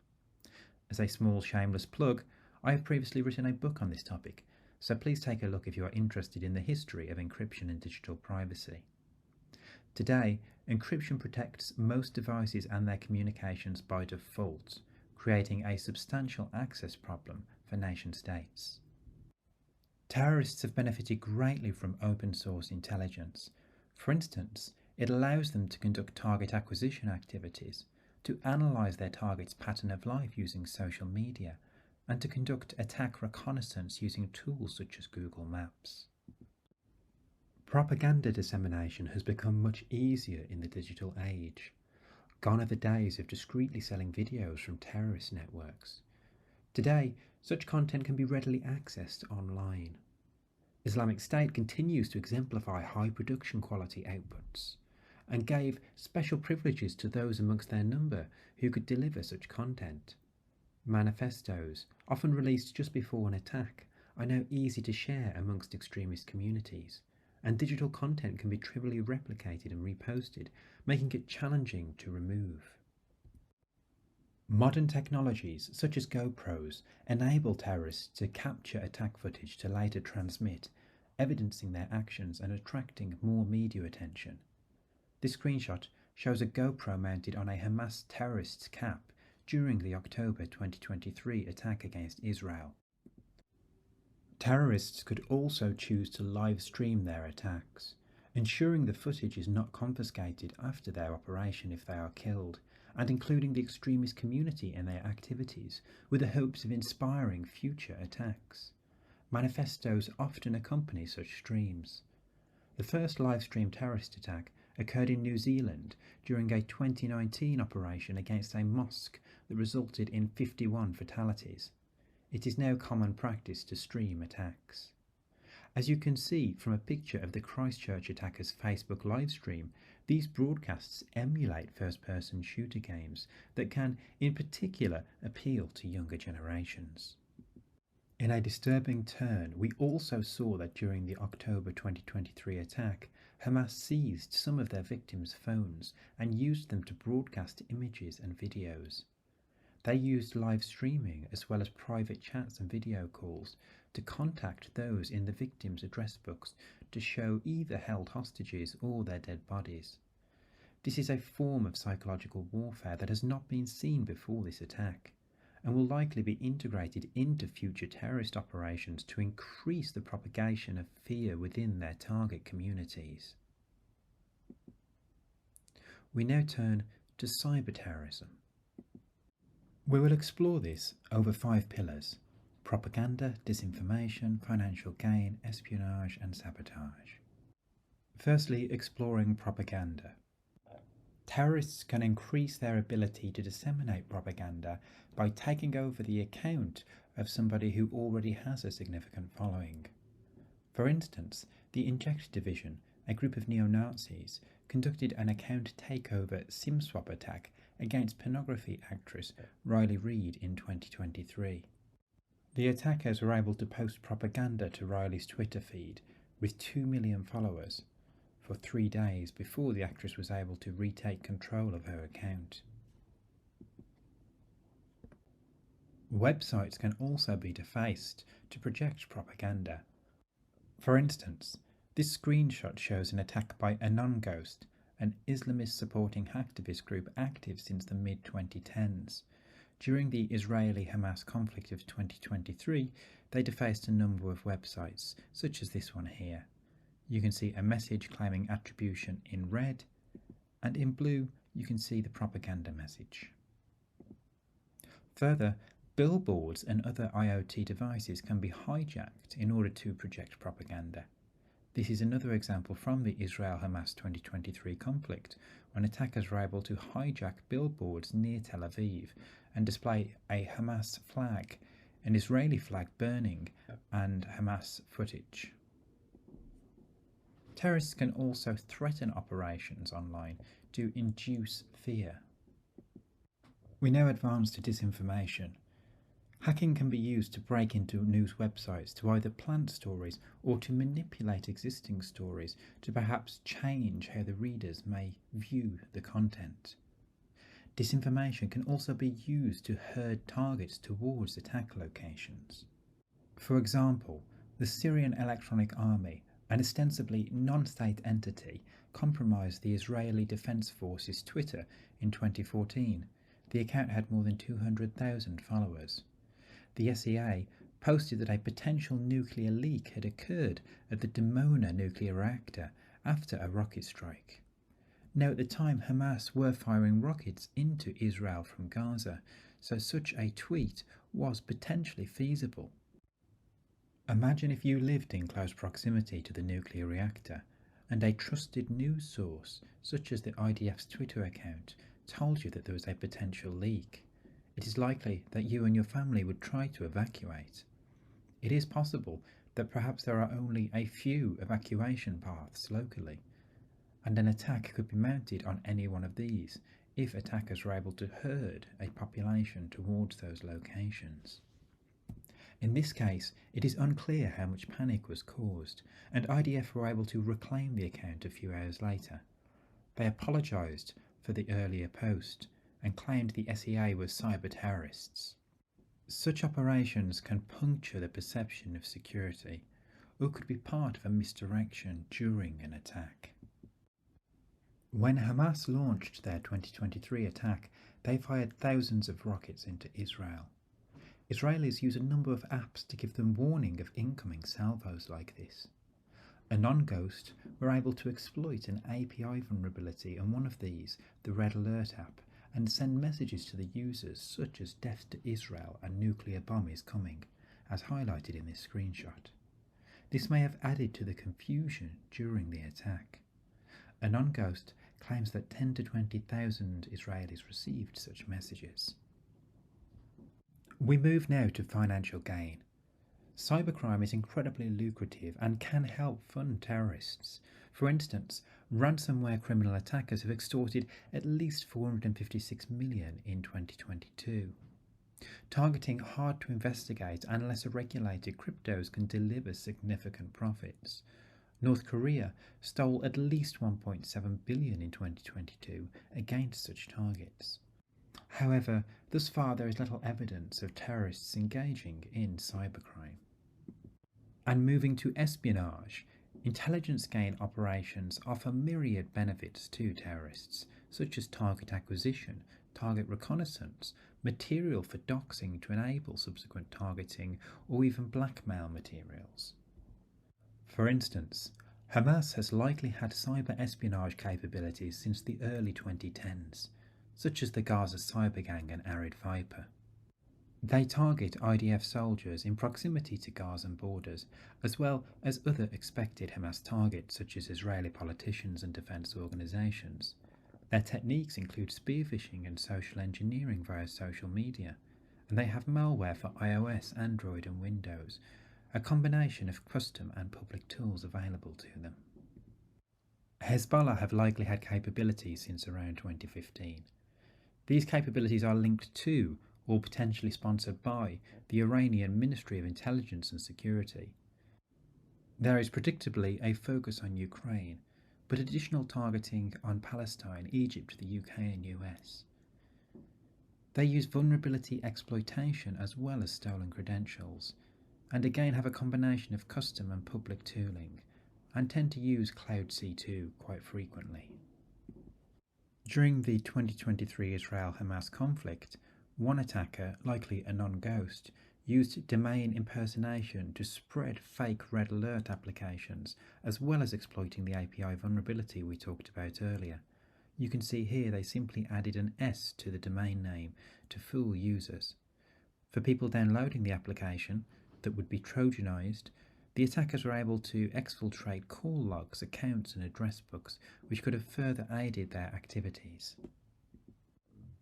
As a small shameless plug, I have previously written a book on this topic, so please take a look if you are interested in the history of encryption and digital privacy. Today, encryption protects most devices and their communications by default, creating a substantial access problem for nation-states. Terrorists have benefited greatly from open source intelligence. For instance, it allows them to conduct target acquisition activities, to analyse their target's pattern of life using social media, and to conduct attack reconnaissance using tools such as Google Maps. Propaganda dissemination has become much easier in the digital age. Gone are the days of discreetly selling videos from terrorist networks. Today, such content can be readily accessed online. Islamic State continues to exemplify high production quality outputs and gave special privileges to those amongst their number who could deliver such content. Manifestos, often released just before an attack, are now easy to share amongst extremist communities, and digital content can be trivially replicated and reposted, making it challenging to remove. Modern technologies, such as GoPros, enable terrorists to capture attack footage to later transmit, evidencing their actions and attracting more media attention. This screenshot shows a GoPro mounted on a Hamas terrorist's cap during the October 2023 attack against Israel. Terrorists could also choose to live stream their attacks, ensuring the footage is not confiscated after their operation if they are killed, and including the extremist community in their activities with the hopes of inspiring future attacks. Manifestos often accompany such streams. The first live-stream terrorist attack occurred in New Zealand during a 2019 operation against a mosque that resulted in 51 fatalities. It is now common practice to stream attacks. As you can see from a picture of the Christchurch attacker's Facebook livestream, these broadcasts emulate first-person shooter games that can, in particular, appeal to younger generations. In a disturbing turn, we also saw that during the October 2023 attack, Hamas seized some of their victims' phones and used them to broadcast images and videos. They used live streaming as well as private chats and video calls to contact those in the victims' address books to show either held hostages or their dead bodies. This is a form of psychological warfare that has not been seen before this attack, and will likely be integrated into future terrorist operations to increase the propagation of fear within their target communities. We now turn to cyberterrorism. We will explore this over 5 pillars: propaganda, disinformation, financial gain, espionage and sabotage. Firstly, exploring propaganda. Terrorists can increase their ability to disseminate propaganda by taking over the account of somebody who already has a significant following. For instance, the Inject division a group of neo-Nazis conducted an account takeover SIM swap attack against pornography actress Riley Reid in 2023. The attackers were able to post propaganda to Riley's Twitter feed with 2 million followers for 3 days before the actress was able to retake control of her account. Websites can also be defaced to project propaganda. For instance, this screenshot shows an attack by AnonGhost, an Islamist-supporting hacktivist group active since the mid-2010s. During the Israeli-Hamas conflict of 2023, they defaced a number of websites, such as this one here. You can see a message claiming attribution in red, and in blue you can see the propaganda message. Further, billboards and other IoT devices can be hijacked in order to project propaganda. This is another example from the Israel-Hamas 2023 conflict, when attackers were able to hijack billboards near Tel Aviv and display a Hamas flag, an Israeli flag burning, and Hamas footage. Terrorists can also threaten operations online to induce fear. We now advance to disinformation. Hacking can be used to break into news websites to either plant stories or to manipulate existing stories to perhaps change how the readers may view the content. Disinformation can also be used to herd targets towards attack locations. For example, the Syrian Electronic Army, an ostensibly non-state entity, compromised the Israeli Defense Forces Twitter in 2014. The account had more than 200,000 followers. The SEA posted that a potential nuclear leak had occurred at the Dimona nuclear reactor after a rocket strike. Now, at the time, Hamas were firing rockets into Israel from Gaza, so such a tweet was potentially feasible. Imagine if you lived in close proximity to the nuclear reactor, and a trusted news source, such as the IDF's Twitter account, told you that there was a potential leak. It is likely that you and your family would try to evacuate. It is possible that perhaps there are only a few evacuation paths locally, and an attack could be mounted on any one of these if attackers were able to herd a population towards those locations. In this case, it is unclear how much panic was caused, and IDF were able to reclaim the account a few hours later. They apologised for the earlier post and claimed the SEA was cyber terrorists. Such operations can puncture the perception of security, or could be part of a misdirection during an attack. When Hamas launched their 2023 attack, they fired thousands of rockets into Israel. Israelis use a number of apps to give them warning of incoming salvos like this. AnonGhost were able to exploit an API vulnerability on one of these, the Red Alert app, and send messages to the users such as "Death to Israel" and "Nuclear bomb is coming," as highlighted in this screenshot. This may have added to the confusion during the attack. AnonGhost claims that 10 to 20,000 Israelis received such messages. We move now to financial gain. Cybercrime is incredibly lucrative and can help fund terrorists. For instance, ransomware criminal attackers have extorted at least $456 million in 2022. Targeting hard to investigate and less regulated cryptos can deliver significant profits. North Korea stole at least $1.7 billion in 2022 against such targets. However, thus far there is little evidence of terrorists engaging in cybercrime. And moving to espionage, intelligence gain operations offer myriad benefits to terrorists, such as target acquisition, target reconnaissance, material for doxing to enable subsequent targeting, or even blackmail materials. For instance, Hamas has likely had cyber espionage capabilities since the early 2010s, such as the Gaza Cybergang and Arid Viper. They target IDF soldiers in proximity to Gazan borders, as well as other expected Hamas targets such as Israeli politicians and defense organizations. Their techniques include spear phishing and social engineering via social media, and they have malware for iOS, Android and Windows, a combination of custom and public tools available to them. Hezbollah have likely had capabilities since around 2015. These capabilities are linked to, or potentially sponsored by, the Iranian Ministry of Intelligence and Security. There is predictably a focus on Ukraine, but additional targeting on Palestine, Egypt, the UK and US. They use vulnerability exploitation as well as stolen credentials, and again have a combination of custom and public tooling, and tend to use Cloud C2 quite frequently. During the 2023 Israel-Hamas conflict, one attacker, likely a non-ghost, used domain impersonation to spread fake red alert applications, as well as exploiting the API vulnerability we talked about earlier. You can see here they simply added an S to the domain name to fool users. For people downloading the application that would be Trojanized, the attackers were able to exfiltrate call logs, accounts and address books, which could have further aided their activities.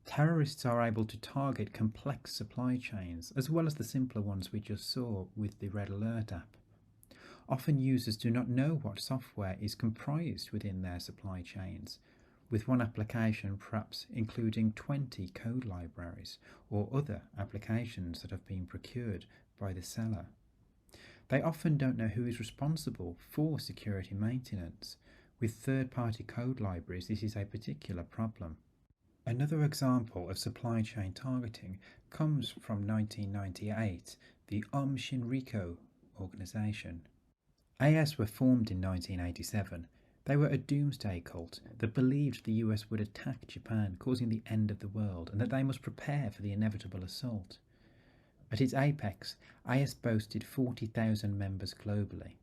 Terrorists are able to target complex supply chains, as well as the simpler ones we just saw with the Red Alert app. Often users do not know what software is comprised within their supply chains, with one application perhaps including 20 code libraries or other applications that have been procured by the seller. They often don't know who is responsible for security maintenance. With third-party code libraries, this is a particular problem. Another example of supply chain targeting comes from 1998, the Shinrikyo organization. AS were formed in 1987. They were a doomsday cult that believed the US would attack Japan, causing the end of the world, and that they must prepare for the inevitable assault. At its apex, AS boasted 40,000 members globally.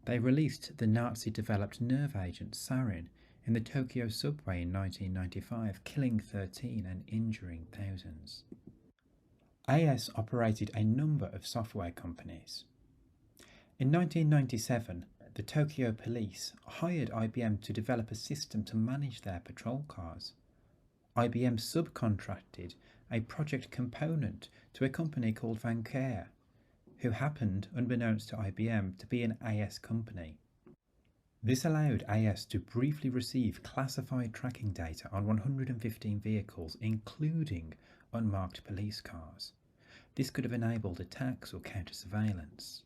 They released the Nazi-developed nerve agent sarin in the Tokyo subway in 1995, killing 13 and injuring thousands. AS operated a number of software companies. In 1997, the Tokyo police hired IBM to develop a system to manage their patrol cars. IBM subcontracted a project component to a company called Vancare, who happened, unbeknownst to IBM, to be an AS company. This allowed AS to briefly receive classified tracking data on 115 vehicles, including unmarked police cars. This could have enabled attacks or counter-surveillance.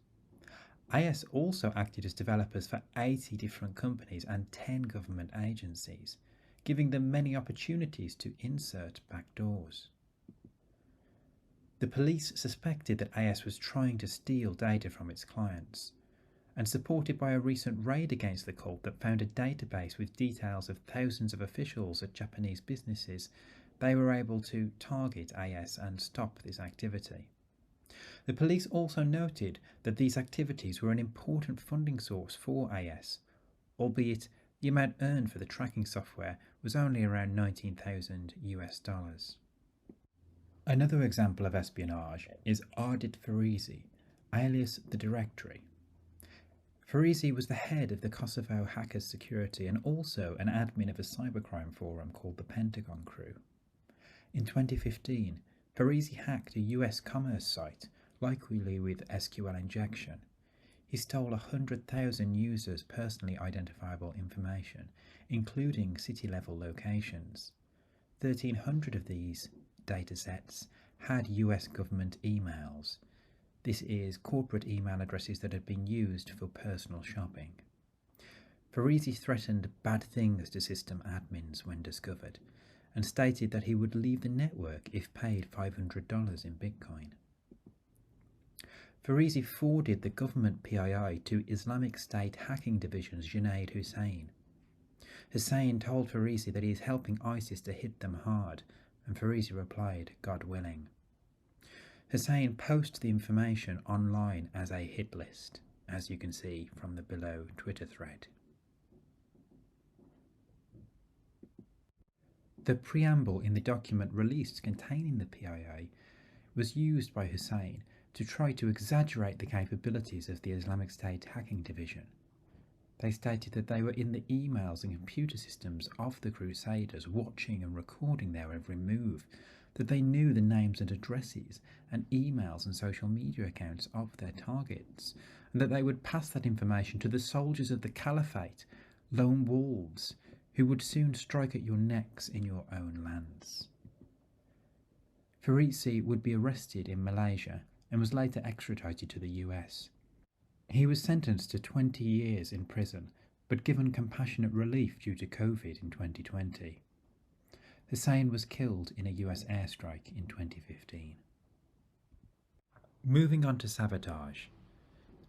AS also acted as developers for 80 different companies and 10 government agencies, giving them many opportunities to insert backdoors. The police suspected that AS was trying to steal data from its clients, and supported by a recent raid against the cult that found a database with details of thousands of officials at Japanese businesses, they were able to target AS and stop this activity. The police also noted that these activities were an important funding source for AS, albeit the amount earned for the tracking software was only around $19,000 US. Another example of espionage is Ardit Farizi, alias the Directory. Farizi was the head of the Kosovo Hackers Security and also an admin of a cybercrime forum called the Pentagon Crew. In 2015, Farizi hacked a US commerce site, likely with SQL injection. He stole 100,000 users' personally identifiable information, including city-level locations. 1,300 of these datasets had US government emails. This is corporate email addresses that had been used for personal shopping. Farizi threatened bad things to system admins when discovered, and stated that he would leave the network if paid $500 in Bitcoin. Farizi forwarded the government PII to Islamic State hacking division's Junaid Hussain. Hussain told Farizi that he is helping ISIS to hit them hard, and Farizi replied, "God willing." Hussain posted the information online as a hit list, as you can see from the below Twitter thread. The preamble in the document released containing the PIA was used by Hussain to try to exaggerate the capabilities of the Islamic State hacking division. They stated that they were in the emails and computer systems of the Crusaders, watching and recording their every move, that they knew the names and addresses and emails and social media accounts of their targets, and that they would pass that information to the soldiers of the Caliphate lone wolves who would soon strike at your necks in your own lands. Faritzi would be arrested in Malaysia and was later extradited to the US. He was sentenced to 20 years in prison, but given compassionate relief due to COVID in 2020. Hussein was killed in a US airstrike in 2015. Moving on to sabotage.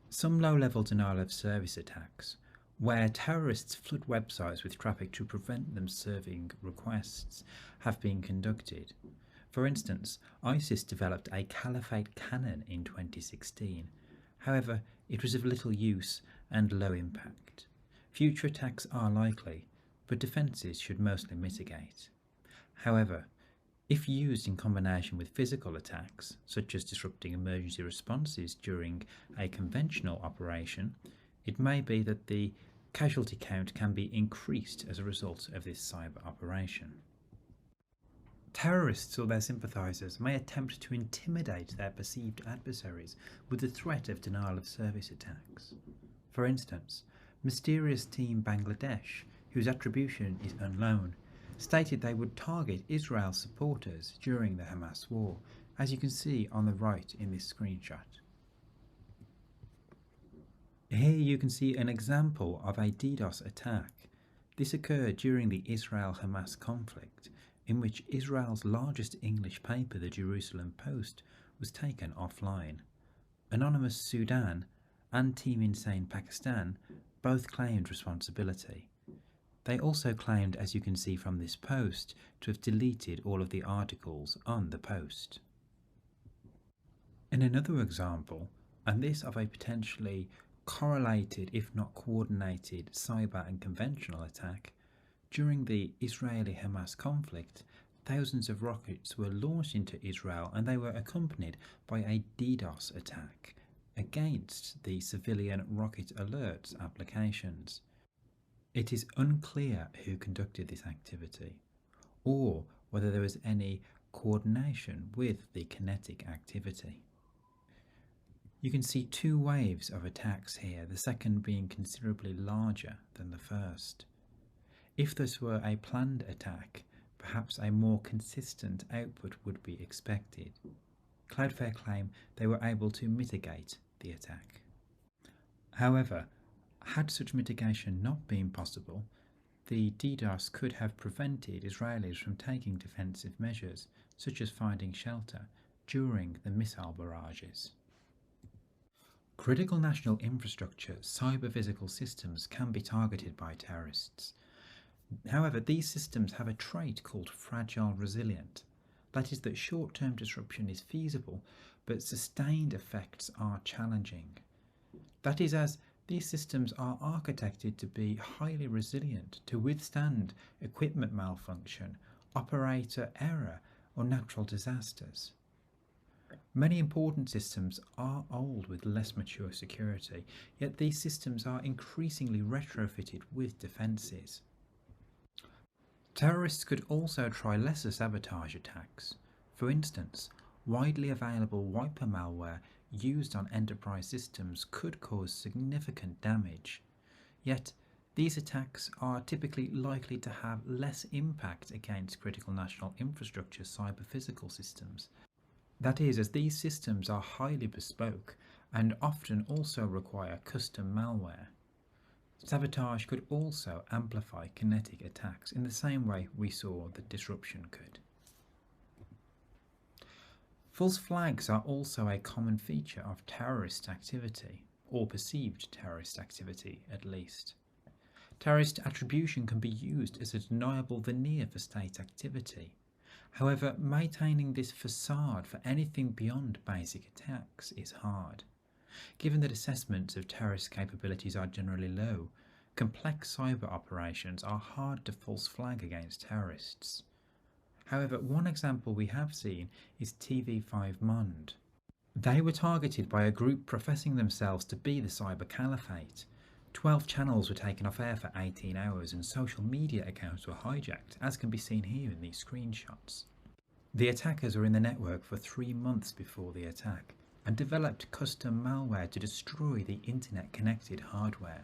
Some low-level denial of service attacks, where terrorists flood websites with traffic to prevent them serving requests, have been conducted. For instance, ISIS developed a caliphate cannon in 2016. However, it was of little use and low impact. Future attacks are likely, but defences should mostly mitigate. However, if used in combination with physical attacks, such as disrupting emergency responses during a conventional operation, it may be that the casualty count can be increased as a result of this cyber operation. Terrorists or their sympathisers may attempt to intimidate their perceived adversaries with the threat of denial of service attacks. For instance, mysterious Team Bangladesh, whose attribution is unknown, stated they would target Israel supporters during the Hamas war, as you can see on the right in this screenshot. Here you can see an example of a DDoS attack. This occurred during the Israel-Hamas conflict, in which Israel's largest English paper, the Jerusalem Post, was taken offline. Anonymous Sudan and Team Insane Pakistan both claimed responsibility. They also claimed, as you can see from this post, to have deleted all of the articles on the post. In another example, and this of a potentially correlated if not coordinated cyber and conventional attack, during the Israeli-Hamas conflict, thousands of rockets were launched into Israel and they were accompanied by a DDoS attack against the civilian rocket alerts applications. It is unclear who conducted this activity, or whether there was any coordination with the kinetic activity. You can see two waves of attacks here, the second being considerably larger than the first. If this were a planned attack, perhaps a more consistent output would be expected. Cloudflare claim they were able to mitigate the attack. However, had such mitigation not been possible, the DDoS could have prevented Israelis from taking defensive measures, such as finding shelter during the missile barrages. Critical national infrastructure, cyber-physical systems can be targeted by terrorists. However, these systems have a trait called fragile resilient. That is that short-term disruption is feasible, but sustained effects are challenging. That is as these systems are architected to be highly resilient to withstand equipment malfunction, operator error, or natural disasters. Many important systems are old with less mature security, yet these systems are increasingly retrofitted with defences. Terrorists could also try lesser sabotage attacks. For instance, widely available wiper malware used on enterprise systems could cause significant damage. Yet, these attacks are typically likely to have less impact against critical national infrastructure cyber-physical systems. That is, as these systems are highly bespoke and often also require custom malware. Sabotage could also amplify kinetic attacks in the same way we saw that disruption could. False flags are also a common feature of terrorist activity, or perceived terrorist activity at least. Terrorist attribution can be used as a deniable veneer for state activity. However, maintaining this facade for anything beyond basic attacks is hard. Given that assessments of terrorist capabilities are generally low, complex cyber operations are hard to false flag against terrorists. However, one example we have seen is TV5 Monde. They were targeted by a group professing themselves to be the cyber caliphate. 12 channels were taken off air for 18 hours and social media accounts were hijacked, as can be seen here in these screenshots. The attackers were in the network for 3 months before the attack and developed custom malware to destroy the internet-connected hardware.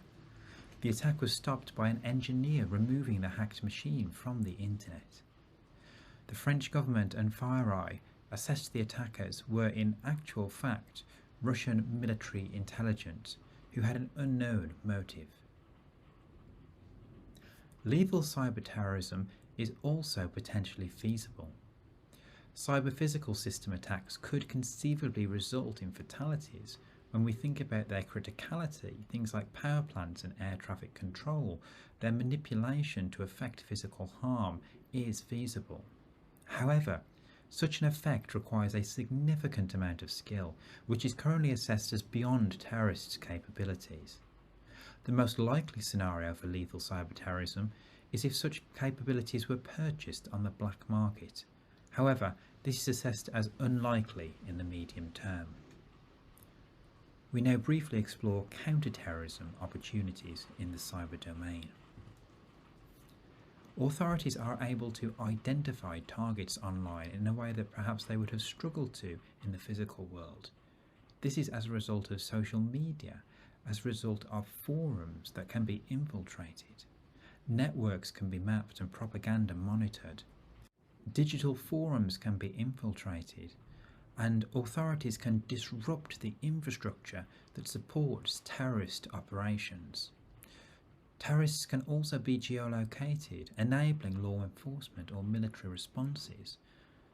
The attack was stopped by an engineer removing the hacked machine from the internet. The French government and FireEye assessed the attackers were in actual fact Russian military intelligence who had an unknown motive. Lethal cyber terrorism is also potentially feasible. Cyber-physical system attacks could conceivably result in fatalities when we think about their criticality. Things like power plants and air traffic control, their manipulation to effect physical harm is feasible. However, such an effect requires a significant amount of skill, which is currently assessed as beyond terrorists' capabilities. The most likely scenario for lethal cyber terrorism is if such capabilities were purchased on the black market. However, this is assessed as unlikely in the medium term. We now briefly explore counter-terrorism opportunities in the cyber domain. Authorities are able to identify targets online in a way that perhaps they would have struggled to in the physical world. This is as a result of social media, as a result of forums that can be infiltrated. Networks can be mapped and propaganda monitored. Digital forums can be infiltrated, and authorities can disrupt the infrastructure that supports terrorist operations. Terrorists can also be geolocated, enabling law enforcement or military responses.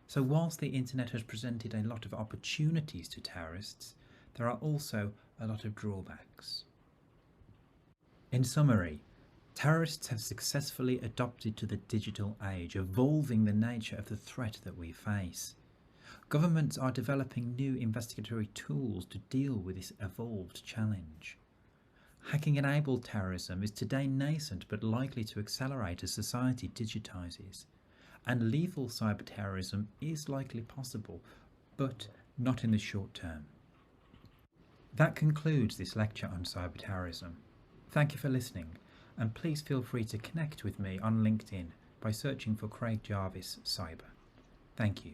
So whilst the internet has presented a lot of opportunities to terrorists, there are also a lot of drawbacks. In summary, terrorists have successfully adopted to the digital age, evolving the nature of the threat that we face. Governments are developing new investigatory tools to deal with this evolved challenge. Hacking-enabled terrorism is today nascent but likely to accelerate as society digitizes. And lethal cyber terrorism is likely possible, but not in the short term. That concludes this lecture on cyber terrorism. Thank you for listening, and please feel free to connect with me on LinkedIn by searching for Craig Jarvis Cyber. Thank you.